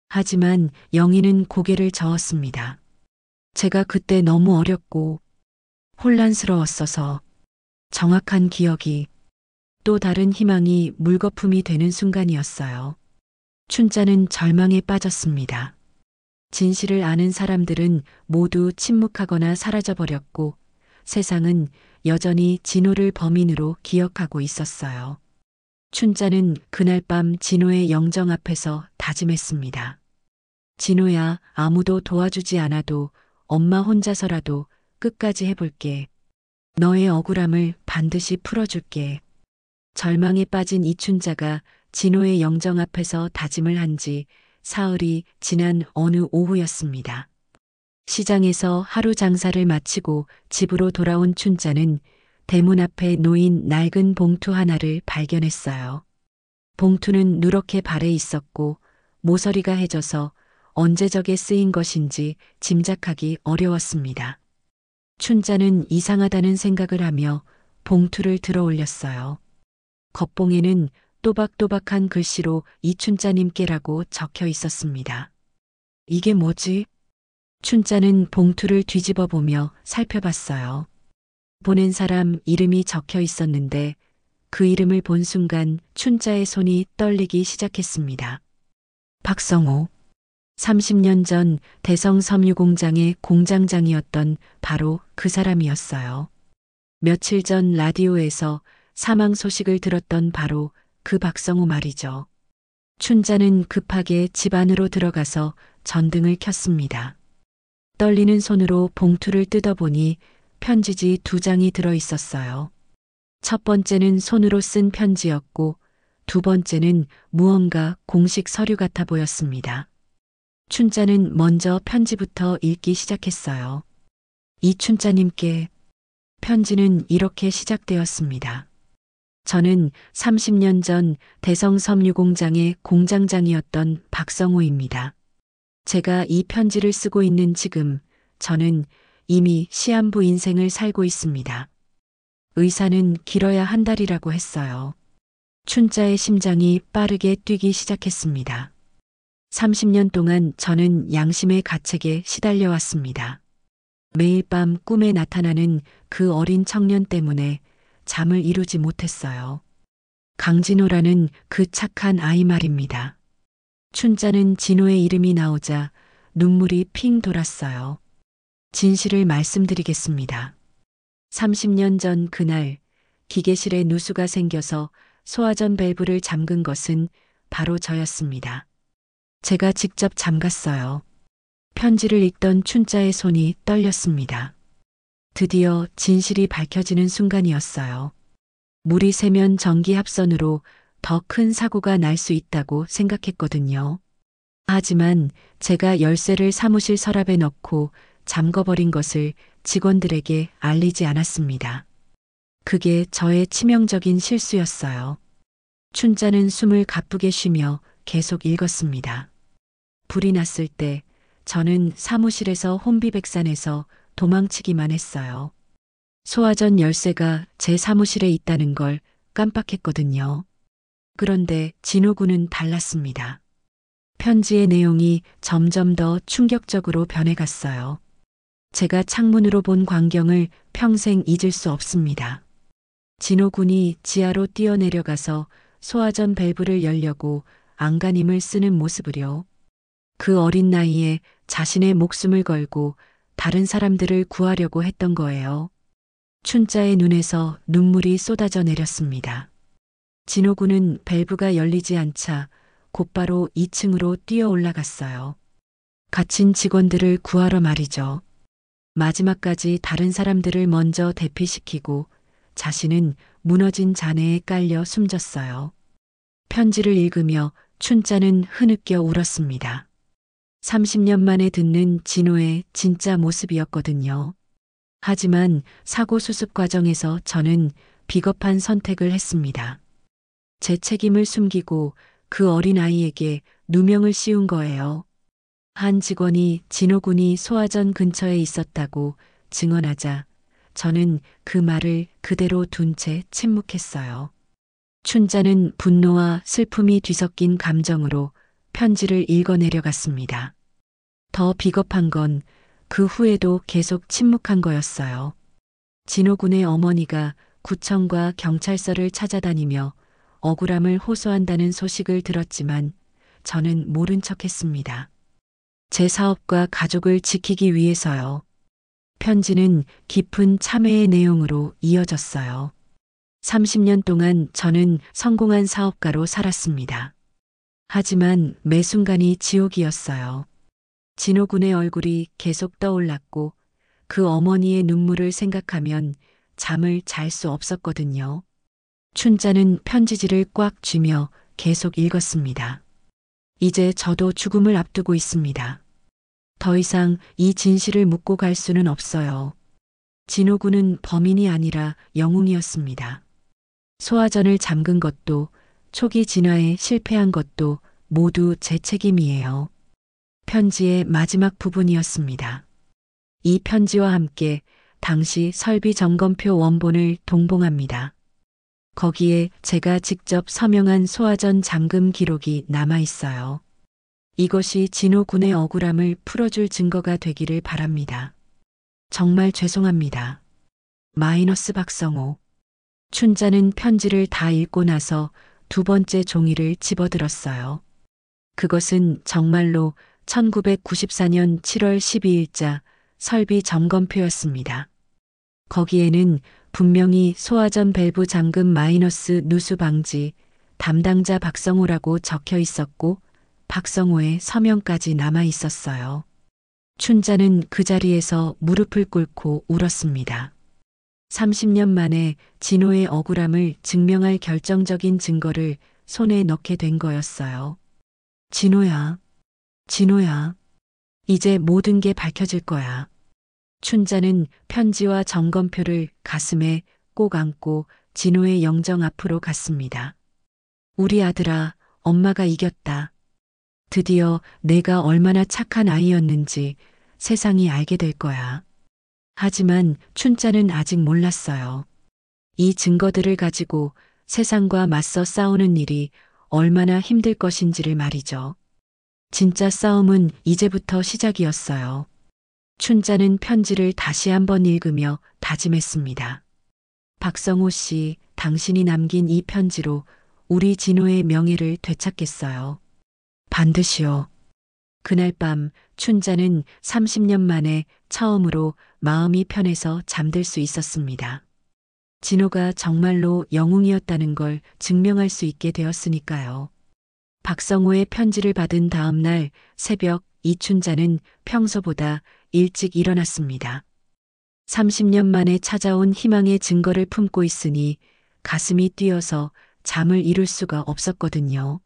하지만 영희는 고개를 저었습니다. 제가 그때 너무 어렸고 혼란스러웠어서 정확한 기억이 또 다른 희망이 물거품이 되는 순간이었어요. 춘자는 절망에 빠졌습니다. 진실을 아는 사람들은 모두 침묵하거나 사라져버렸고 세상은 여전히 진호를 범인으로 기억하고 있었어요. 춘자는 그날 밤 진호의 영정 앞에서 다짐했습니다. 진호야, 아무도 도와주지 않아도 엄마 혼자서라도 끝까지 해볼게. 너의 억울함을 반드시 풀어줄게. 절망에 빠진 이춘자가 진호의 영정 앞에서 다짐을 한 지 사흘이 지난 어느 오후였습니다. 시장에서 하루 장사를 마치고 집으로 돌아온 춘자는 대문 앞에 놓인 낡은 봉투 하나를 발견했어요. 봉투는 누렇게 발해 있었고 모서리가 해져서 언제 저게 쓰인 것인지 짐작하기 어려웠습니다. 춘자는 이상하다는 생각을 하며 봉투를 들어 올렸어요. 겉봉에는 또박또박한 글씨로 이춘자님께라고 적혀 있었습니다. 이게 뭐지? 춘자는 봉투를 뒤집어 보며 살펴봤어요. 보낸 사람 이름이 적혀 있었는데 그 이름을 본 순간 춘자의 손이 떨리기 시작했습니다. 박성호. 30년 전 대성 섬유 공장의 공장장이었던 바로 그 사람이었어요. 며칠 전 라디오에서 사망 소식을 들었던 바로 그 박성호 말이죠. 춘자는 급하게 집 안으로 들어가서 전등을 켰습니다. 떨리는 손으로 봉투를 뜯어보니 편지지 2장이 들어 있었어요. 첫 번째는 손으로 쓴 편지였고 두 번째는 무언가 공식 서류 같아 보였습니다. 춘자는 먼저 편지부터 읽기 시작했어요. 이춘자님께. 편지는 이렇게 시작되었습니다. 저는 30년 전 대성섬유공장의 공장장이었던 박성호입니다. 제가 이 편지를 쓰고 있는 지금 저는 이미 시한부 인생을 살고 있습니다. 의사는 길어야 한 달이라고 했어요. 춘자의 심장이 빠르게 뛰기 시작했습니다. 30년 동안 저는 양심의 가책에 시달려 왔습니다. 매일 밤 꿈에 나타나는 그 어린 청년 때문에 잠을 이루지 못했어요. 강진호라는 그 착한 아이 말입니다. 춘자는 진호의 이름이 나오자 눈물이 핑 돌았어요. 진실을 말씀드리겠습니다. 30년 전 그날 기계실에 누수가 생겨서 소화전 밸브를 잠근 것은 바로 저였습니다. 제가 직접 잠갔어요. 편지를 읽던 춘자의 손이 떨렸습니다. 드디어 진실이 밝혀지는 순간이었어요. 물이 새면 전기 합선으로 더 큰 사고가 날 수 있다고 생각했거든요. 하지만 제가 열쇠를 사무실 서랍에 넣고 잠궈버린 것을 직원들에게 알리지 않았습니다. 그게 저의 치명적인 실수였어요. 춘자는 숨을 가쁘게 쉬며 계속 읽었습니다. 불이 났을 때 저는 사무실에서 혼비백산해서 도망치기만 했어요. 소화전 열쇠가 제 사무실에 있다는 걸 깜빡했거든요. 그런데 진호군은 달랐습니다. 편지의 내용이 점점 더 충격적으로 변해갔어요. 제가 창문으로 본 광경을 평생 잊을 수 없습니다. 진호군이 지하로 뛰어내려가서 소화전 밸브를 열려고 안간힘을 쓰는 모습을요. 그 어린 나이에 자신의 목숨을 걸고 다른 사람들을 구하려고 했던 거예요. 춘자의 눈에서 눈물이 쏟아져 내렸습니다. 진호군은 밸브가 열리지 않자 곧바로 2층으로 뛰어 올라갔어요. 갇힌 직원들을 구하러 말이죠. 마지막까지 다른 사람들을 먼저 대피시키고 자신은 무너진 잔해에 깔려 숨졌어요. 편지를 읽으며 춘자는 흐느껴 울었습니다. 30년 만에 듣는 진호의 진짜 모습이었거든요. 하지만 사고 수습 과정에서 저는 비겁한 선택을 했습니다. 제 책임을 숨기고 그 어린아이에게 누명을 씌운 거예요. 한 직원이 진호 군이 소화전 근처에 있었다고 증언하자 저는 그 말을 그대로 둔 채 침묵했어요. 춘자는 분노와 슬픔이 뒤섞인 감정으로 편지를 읽어내려갔습니다. 더 비겁한 건 그 후에도 계속 침묵한 거였어요. 진호 군의 어머니가 구청과 경찰서를 찾아다니며 억울함을 호소한다는 소식을 들었지만 저는 모른 척했습니다. 제 사업과 가족을 지키기 위해서요. 편지는 깊은 참회의 내용으로 이어졌어요. 30년 동안 저는 성공한 사업가로 살았습니다. 하지만 매 순간이 지옥이었어요. 진호 군의 얼굴이 계속 떠올랐고 그 어머니의 눈물을 생각하면 잠을 잘 수 없었거든요. 춘자는 편지지를 꽉 쥐며 계속 읽었습니다. 이제 저도 죽음을 앞두고 있습니다. 더 이상 이 진실을 묻고 갈 수는 없어요. 진호 군은 범인이 아니라 영웅이었습니다. 소화전을 잠근 것도 초기 진화에 실패한 것도 모두 제 책임이에요. 편지의 마지막 부분이었습니다. 이 편지와 함께 당시 설비 점검표 원본을 동봉합니다. 거기에 제가 직접 서명한 소화전 잠금 기록이 남아 있어요. 이것이 진호 군의 억울함을 풀어줄 증거가 되기를 바랍니다. 정말 죄송합니다. 마이너스 박성호. 춘자는 편지를 다 읽고 나서 두 번째 종이를 집어들었어요. 그것은 정말로 1994년 7월 12일자 설비 점검표였습니다. 거기에는 분명히 소화전 밸브 잠금 마이너스 누수 방지 담당자 박성호라고 적혀 있었고 박성호의 서명까지 남아 있었어요. 춘자는 그 자리에서 무릎을 꿇고 울었습니다. 30년 만에 진호의 억울함을 증명할 결정적인 증거를 손에 넣게 된 거였어요. 진호야, 진호야, 이제 모든 게 밝혀질 거야. 춘자는 편지와 점검표를 가슴에 꼭 안고 진호의 영정 앞으로 갔습니다. 우리 아들아, 엄마가 이겼다. 드디어 내가 얼마나 착한 아이였는지 세상이 알게 될 거야. 하지만 춘자는 아직 몰랐어요. 이 증거들을 가지고 세상과 맞서 싸우는 일이 얼마나 힘들 것인지를 말이죠. 진짜 싸움은 이제부터 시작이었어요. 춘자는 편지를 다시 한번 읽으며 다짐했습니다. 박성호 씨, 당신이 남긴 이 편지로 우리 진호의 명예를 되찾겠어요. 반드시요. 그날 밤 춘자는 30년 만에 처음으로 마음이 편해서 잠들 수 있었습니다. 진호가 정말로 영웅이었다는 걸 증명할 수 있게 되었으니까요. 박성호의 편지를 받은 다음 날 새벽 이춘자는 평소보다 일찍 일어났습니다. 30년 만에 찾아온 희망의 증거를 품고 있으니 가슴이 뛰어서 잠을 이룰 수가 없었거든요.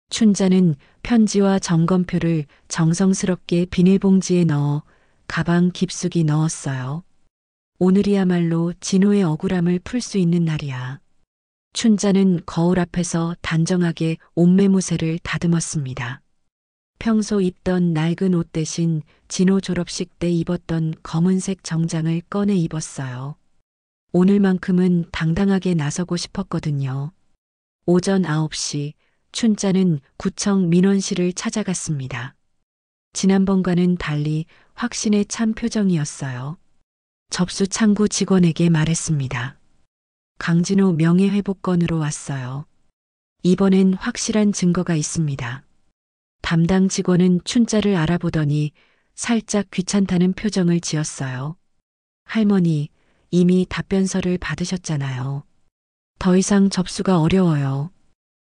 춘자는 편지와 점검표를 정성스럽게 비닐봉지에 넣어 가방 깊숙이 넣었어요. 오늘이야말로 진호의 억울함을 풀 수 있는 날이야. 춘자는 거울 앞에서 단정하게 옷매무새를 다듬었습니다. 평소 입던 낡은 옷 대신 진호 졸업식 때 입었던 검은색 정장을 꺼내 입었어요. 오늘만큼은 당당하게 나서고 싶었거든요. 오전 9시 춘자는 구청 민원실을 찾아갔습니다. 지난번과는 달리 확신에 찬 표정이었어요. 접수 창구 직원에게 말했습니다. 강진호 명예회복건으로 왔어요. 이번엔 확실한 증거가 있습니다. 담당 직원은 춘자를 알아보더니 살짝 귀찮다는 표정을 지었어요. 할머니, 이미 답변서를 받으셨잖아요. 더 이상 접수가 어려워요.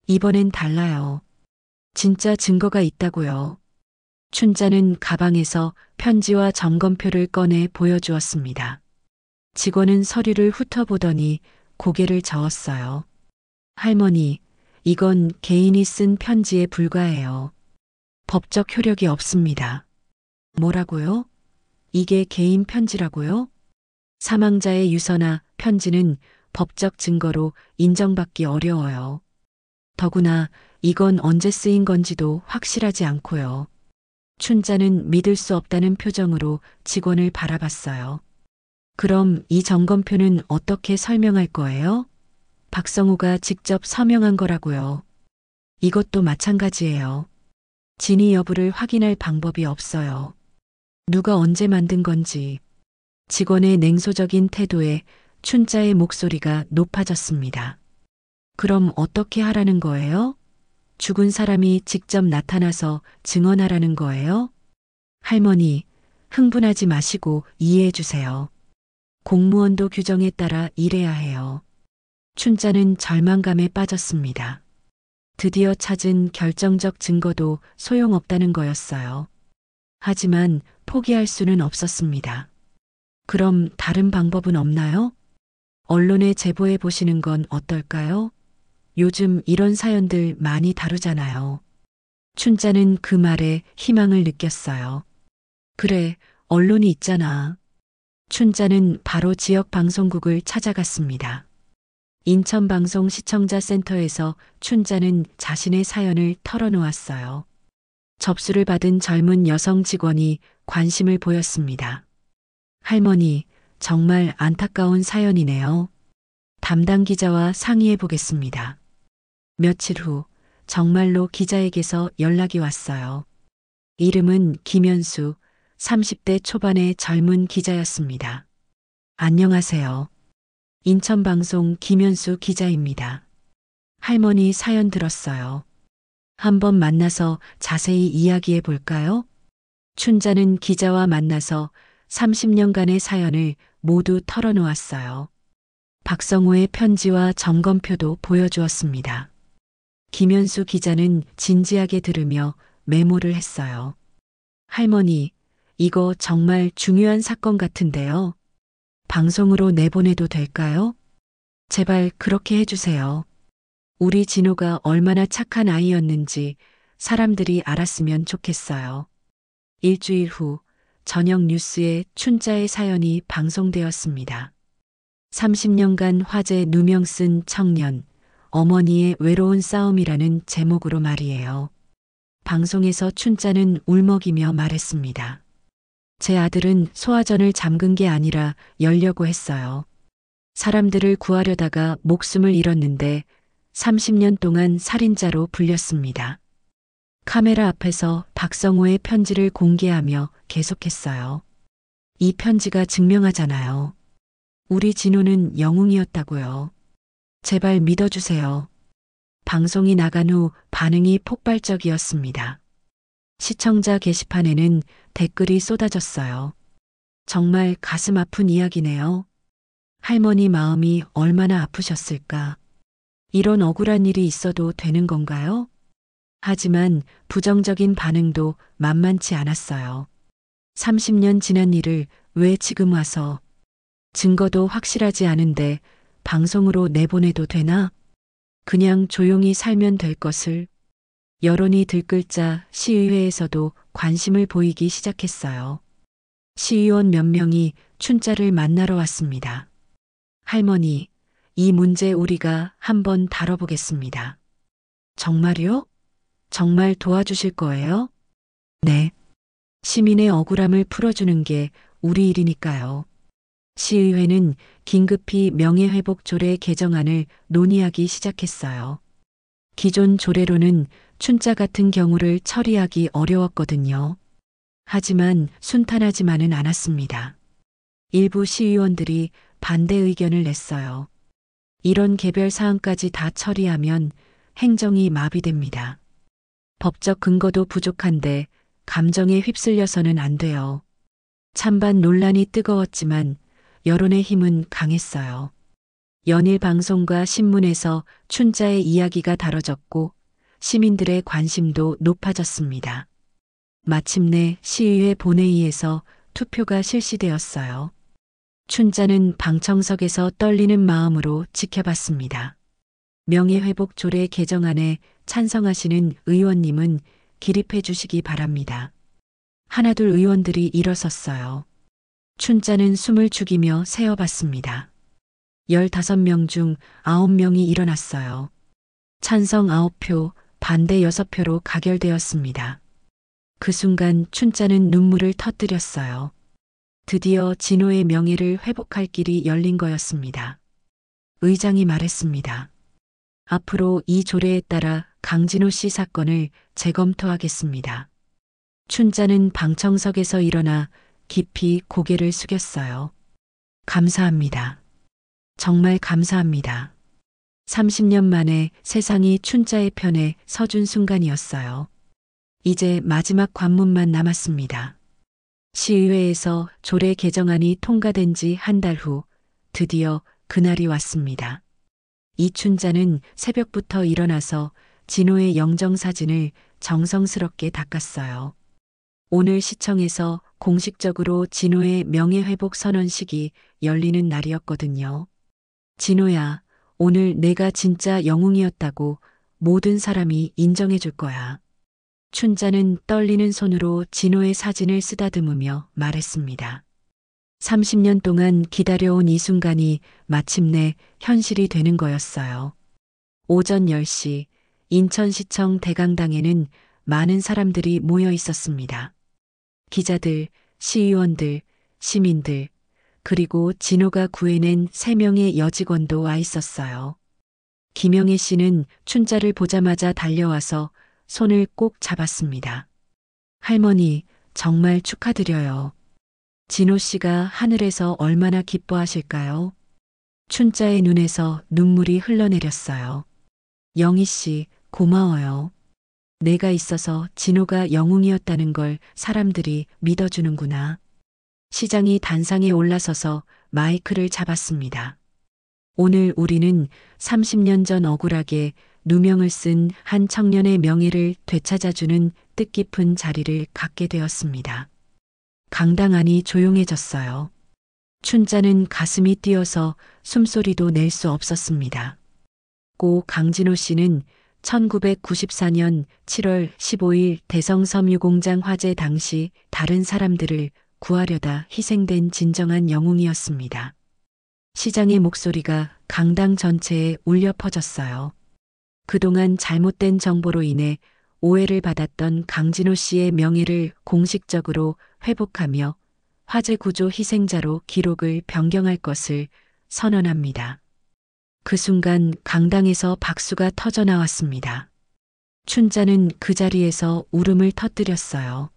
이번엔 달라요. 진짜 증거가 있다고요. 춘자는 가방에서 편지와 점검표를 꺼내 보여주었습니다. 직원은 서류를 훑어보더니 고개를 저었어요. 할머니, 이건 개인이 쓴 편지에 불과해요. 법적 효력이 없습니다. 뭐라고요? 이게 개인 편지라고요? 사망자의 유서나 편지는 법적 증거로 인정받기 어려워요. 더구나 이건 언제 쓰인 건지도 확실하지 않고요. 춘자는 믿을 수 없다는 표정으로 직원을 바라봤어요. 그럼 이 점검표는 어떻게 설명할 거예요? 박성우가 직접 서명한 거라고요. 이것도 마찬가지예요. 진위 여부를 확인할 방법이 없어요. 누가 언제 만든 건지. 직원의 냉소적인 태도에 춘자의 목소리가 높아졌습니다. 그럼 어떻게 하라는 거예요? 죽은 사람이 직접 나타나서 증언하라는 거예요? 할머니, 흥분하지 마시고 이해해 주세요. 공무원도 규정에 따라 일해야 해요. 춘자는 절망감에 빠졌습니다. 드디어 찾은 결정적 증거도 소용없다는 거였어요. 하지만 포기할 수는 없었습니다. 그럼 다른 방법은 없나요? 언론에 제보해 보시는 건 어떨까요? 요즘 이런 사연들 많이 다루잖아요. 춘자는 그 말에 희망을 느꼈어요. 그래, 언론이 있잖아. 춘자는 바로 지역 방송국을 찾아갔습니다. 인천방송 시청자센터에서 춘자는 자신의 사연을 털어놓았어요. 접수를 받은 젊은 여성 직원이 관심을 보였습니다. 할머니, 정말 안타까운 사연이네요. 담당 기자와 상의해 보겠습니다. 며칠 후 정말로 기자에게서 연락이 왔어요. 이름은 김현수, 30대 초반의 젊은 기자였습니다. 안녕하세요. 인천방송 김현수 기자입니다. 할머니 사연 들었어요. 한번 만나서 자세히 이야기해 볼까요? 춘자는 기자와 만나서 30년간의 사연을 모두 털어놓았어요. 박성호의 편지와 점검표도 보여주었습니다. 김현수 기자는 진지하게 들으며 메모를 했어요. 할머니, 이거 정말 중요한 사건 같은데요. 방송으로 내보내도 될까요? 제발 그렇게 해주세요. 우리 진호가 얼마나 착한 아이였는지 사람들이 알았으면 좋겠어요. 일주일 후 저녁 뉴스에 춘자의 사연이 방송되었습니다. 30년간 화제 누명 쓴 청년, 어머니의 외로운 싸움이라는 제목으로 말이에요. 방송에서 춘자는 울먹이며 말했습니다. 제 아들은 소화전을 잠근 게 아니라 열려고 했어요. 사람들을 구하려다가 목숨을 잃었는데 30년 동안 살인자로 불렸습니다. 카메라 앞에서 박성호의 편지를 공개하며 계속했어요. 이 편지가 증명하잖아요. 우리 진호는 영웅이었다고요. 제발 믿어주세요. 방송이 나간 후 반응이 폭발적이었습니다. 시청자 게시판에는 댓글이 쏟아졌어요. 정말 가슴 아픈 이야기네요. 할머니 마음이 얼마나 아프셨을까. 이런 억울한 일이 있어도 되는 건가요? 하지만 부정적인 반응도 만만치 않았어요. 30년 지난 일을 왜 지금 와서, 증거도 확실하지 않은데 방송으로 내보내도 되나? 그냥 조용히 살면 될 것을. 여론이 들끓자 시의회에서도 관심을 보이기 시작했어요. 시의원 몇 명이 춘자를 만나러 왔습니다. 할머니, 이 문제 우리가 한번 다뤄보겠습니다. 정말요? 정말 도와주실 거예요? 네. 시민의 억울함을 풀어주는 게 우리 일이니까요. 시의회는 긴급히 명예회복 조례 개정안을 논의하기 시작했어요. 기존 조례로는 춘자 같은 경우를 처리하기 어려웠거든요. 하지만 순탄하지만은 않았습니다. 일부 시의원들이 반대 의견을 냈어요. 이런 개별 사항까지 다 처리하면 행정이 마비됩니다. 법적 근거도 부족한데 감정에 휩쓸려서는 안 돼요. 찬반 논란이 뜨거웠지만 여론의 힘은 강했어요. 연일 방송과 신문에서 춘자의 이야기가 다뤄졌고 시민들의 관심도 높아졌습니다. 마침내 시의회 본회의에서 투표가 실시되었어요. 춘자는 방청석에서 떨리는 마음으로 지켜봤습니다. 명예회복 조례 개정안에 찬성하시는 의원님은 기립해 주시기 바랍니다. 하나둘 의원들이 일어섰어요. 춘자는 숨을 죽이며 세어봤습니다. 15명 중 9명이 일어났어요. 찬성 9표, 반대 6표로 가결되었습니다. 그 순간 춘자는 눈물을 터뜨렸어요. 드디어 진호의 명예를 회복할 길이 열린 거였습니다. 의장이 말했습니다. 앞으로 이 조례에 따라 강진호 씨 사건을 재검토하겠습니다. 춘자는 방청석에서 일어나 깊이 고개를 숙였어요. 감사합니다. 정말 감사합니다. 30년 만에 세상이 춘자의 편에 서준 순간이었어요. 이제 마지막 관문만 남았습니다. 시의회에서 조례 개정안이 통과된 지 한 달 후 드디어 그날이 왔습니다. 이춘자는 새벽부터 일어나서 진호의 영정사진을 정성스럽게 닦았어요. 오늘 시청에서 공식적으로 진호의 명예회복 선언식이 열리는 날이었거든요. 진호야, 오늘 내가 진짜 영웅이었다고 모든 사람이 인정해 줄 거야. 춘자는 떨리는 손으로 진호의 사진을 쓰다듬으며 말했습니다. 30년 동안 기다려온 이 순간이 마침내 현실이 되는 거였어요. 오전 10시 인천시청 대강당에는 많은 사람들이 모여 있었습니다. 기자들, 시의원들, 시민들, 그리고 진호가 구해낸 3명의 여직원도 와 있었어요. 김영애 씨는 춘자를 보자마자 달려와서 손을 꼭 잡았습니다. 할머니, 정말 축하드려요. 진호 씨가 하늘에서 얼마나 기뻐하실까요? 춘자의 눈에서 눈물이 흘러내렸어요. 영희 씨, 고마워요. 내가 있어서 진호가 영웅이었다는 걸 사람들이 믿어주는구나. 시장이 단상에 올라서서 마이크를 잡았습니다. 오늘 우리는 30년 전 억울하게 누명을 쓴 한 청년의 명예를 되찾아주는 뜻깊은 자리를 갖게 되었습니다. 강당 안이 조용해졌어요. 춘자는 가슴이 뛰어서 숨소리도 낼 수 없었습니다. 고 강진호 씨는 1994년 7월 15일 대성섬유공장 화재 당시 다른 사람들을 구하려다 희생된 진정한 영웅이었습니다. 시장의 목소리가 강당 전체에 울려 퍼졌어요. 그동안 잘못된 정보로 인해 오해를 받았던 강진호 씨의 명예를 공식적으로 회복하며 화재 구조 희생자로 기록을 변경할 것을 선언합니다. 그 순간 강당에서 박수가 터져 나왔습니다. 춘자는 그 자리에서 울음을 터뜨렸어요.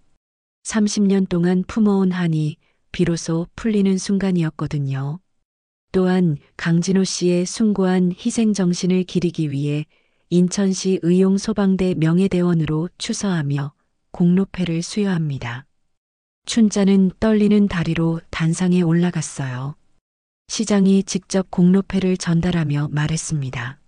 30년 동안 품어온 한이 비로소 풀리는 순간이었거든요. 또한 강진호 씨의 숭고한 희생 정신을 기리기 위해 인천시 의용소방대 명예대원으로 추서하며 공로패를 수여합니다. 춘자는 떨리는 다리로 단상에 올라갔어요. 시장이 직접 공로패를 전달하며 말했습니다.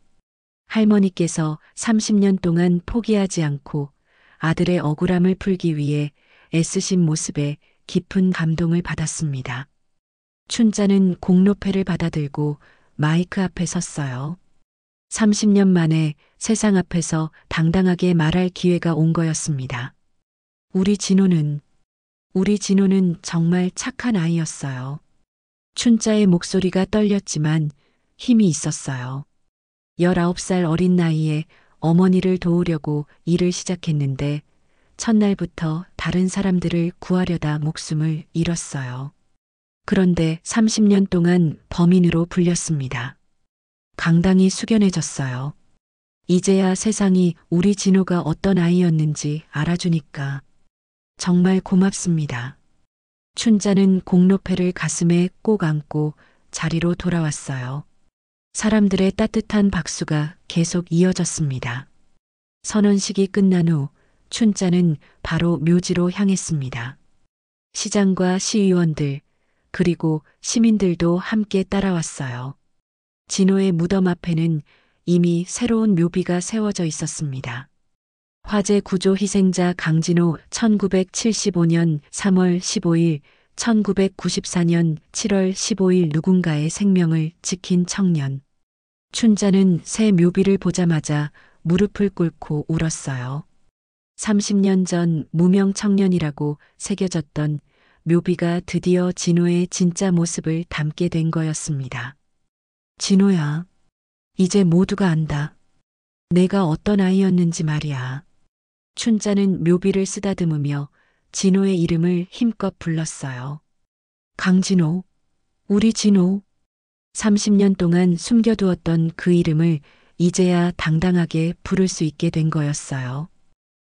할머니께서 30년 동안 포기하지 않고 아들의 억울함을 풀기 위해 애쓰신 모습에 깊은 감동을 받았습니다. 춘자는 공로패를 받아들고 마이크 앞에 섰어요. 30년 만에 세상 앞에서 당당하게 말할 기회가 온 거였습니다. 우리 진호는 정말 착한 아이였어요. 춘자의 목소리가 떨렸지만 힘이 있었어요. 19살 어린 나이에 어머니를 도우려고 일을 시작했는데 첫날부터 다른 사람들을 구하려다 목숨을 잃었어요. 그런데 30년 동안 범인으로 불렸습니다. 강당이 숙연해졌어요. 이제야 세상이 우리 진호가 어떤 아이였는지 알아주니까 정말 고맙습니다. 춘자는 공로패를 가슴에 꼭 안고 자리로 돌아왔어요. 사람들의 따뜻한 박수가 계속 이어졌습니다. 선언식이 끝난 후 춘자는 바로 묘지로 향했습니다. 시장과 시의원들 그리고 시민들도 함께 따라왔어요. 진호의 무덤 앞에는 이미 새로운 묘비가 세워져 있었습니다. 화재 구조 희생자 강진호 1975년 3월 15일, 1994년 7월 15일 누군가의 생명을 지킨 청년. 춘자는 새 묘비를 보자마자 무릎을 꿇고 울었어요. 30년 전 무명 청년이라고 새겨졌던 묘비가 드디어 진호의 진짜 모습을 담게 된 거였습니다. 진호야, 이제 모두가 안다. 내가 어떤 아이였는지 말이야. 춘자는 묘비를 쓰다듬으며 진호의 이름을 힘껏 불렀어요. 강진호, 우리 진호. 30년 동안 숨겨두었던 그 이름을 이제야 당당하게 부를 수 있게 된 거였어요.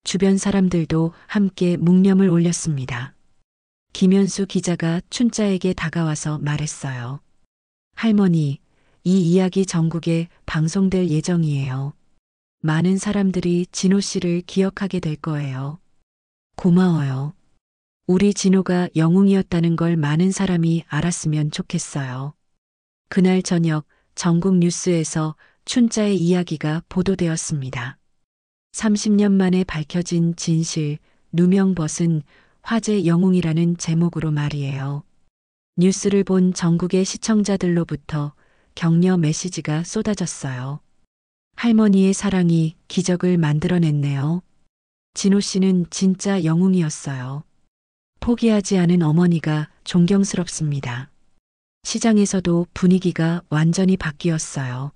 주변 사람들도 함께 묵념을 올렸습니다. 김현수 기자가 춘자에게 다가와서 말했어요. 할머니, 이 이야기 전국에 방송될 예정이에요. 많은 사람들이 진호 씨를 기억하게 될 거예요. 고마워요. 우리 진호가 영웅이었다는 걸 많은 사람이 알았으면 좋겠어요. 그날 저녁 전국 뉴스에서 춘자의 이야기가 보도되었습니다. 30년 만에 밝혀진 진실, 누명벗은 화재 영웅이라는 제목으로 말이에요. 뉴스를 본 전국의 시청자들로부터 격려 메시지가 쏟아졌어요. 할머니의 사랑이 기적을 만들어냈네요. 진호 씨는 진짜 영웅이었어요. 포기하지 않은 어머니가 존경스럽습니다. 시장에서도 분위기가 완전히 바뀌었어요.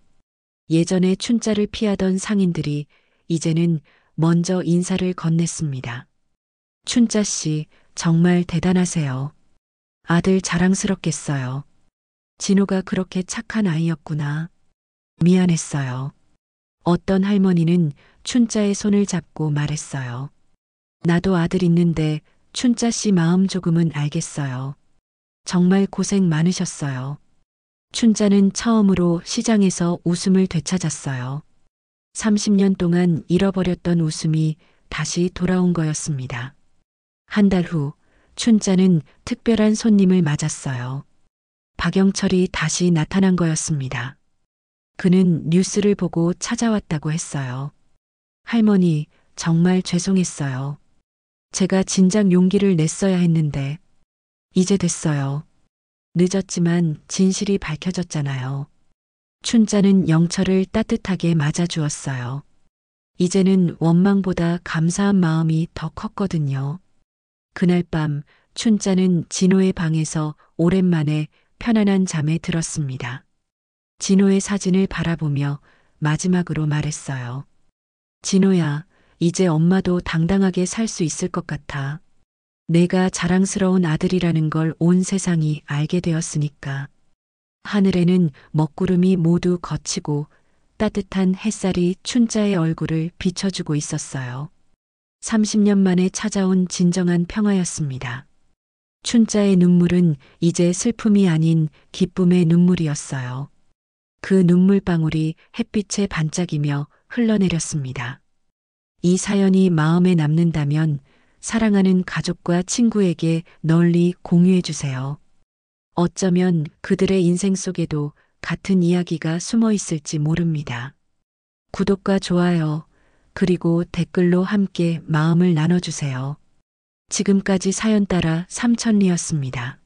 예전에 춘자를 피하던 상인들이 이제는 먼저 인사를 건넸습니다. 춘자 씨, 정말 대단하세요. 아들 자랑스럽겠어요. 진호가 그렇게 착한 아이였구나. 미안했어요. 어떤 할머니는 춘자의 손을 잡고 말했어요. 나도 아들 있는데 춘자 씨 마음 조금은 알겠어요. 정말 고생 많으셨어요. 춘자는 처음으로 시장에서 웃음을 되찾았어요. 30년 동안 잃어버렸던 웃음이 다시 돌아온 거였습니다. 한 달 후, 춘자는 특별한 손님을 맞았어요. 박영철이 다시 나타난 거였습니다. 그는 뉴스를 보고 찾아왔다고 했어요. 할머니, 정말 죄송했어요. 제가 진작 용기를 냈어야 했는데, 이제 됐어요. 늦었지만 진실이 밝혀졌잖아요. 춘자는 영철을 따뜻하게 맞아주었어요. 이제는 원망보다 감사한 마음이 더 컸거든요. 그날 밤 춘자는 진호의 방에서 오랜만에 편안한 잠에 들었습니다. 진호의 사진을 바라보며 마지막으로 말했어요. 진호야, 이제 엄마도 당당하게 살 수 있을 것 같아. 내가 자랑스러운 아들이라는 걸 온 세상이 알게 되었으니까. 하늘에는 먹구름이 모두 걷히고 따뜻한 햇살이 춘자의 얼굴을 비춰주고 있었어요. 30년 만에 찾아온 진정한 평화였습니다. 춘자의 눈물은 이제 슬픔이 아닌 기쁨의 눈물이었어요. 그 눈물방울이 햇빛에 반짝이며 흘러내렸습니다. 이 사연이 마음에 남는다면 사랑하는 가족과 친구에게 널리 공유해 주세요. 어쩌면 그들의 인생 속에도 같은 이야기가 숨어 있을지 모릅니다. 구독과 좋아요, 그리고 댓글로 함께 마음을 나눠주세요. 지금까지 사연 따라 삼천리였습니다.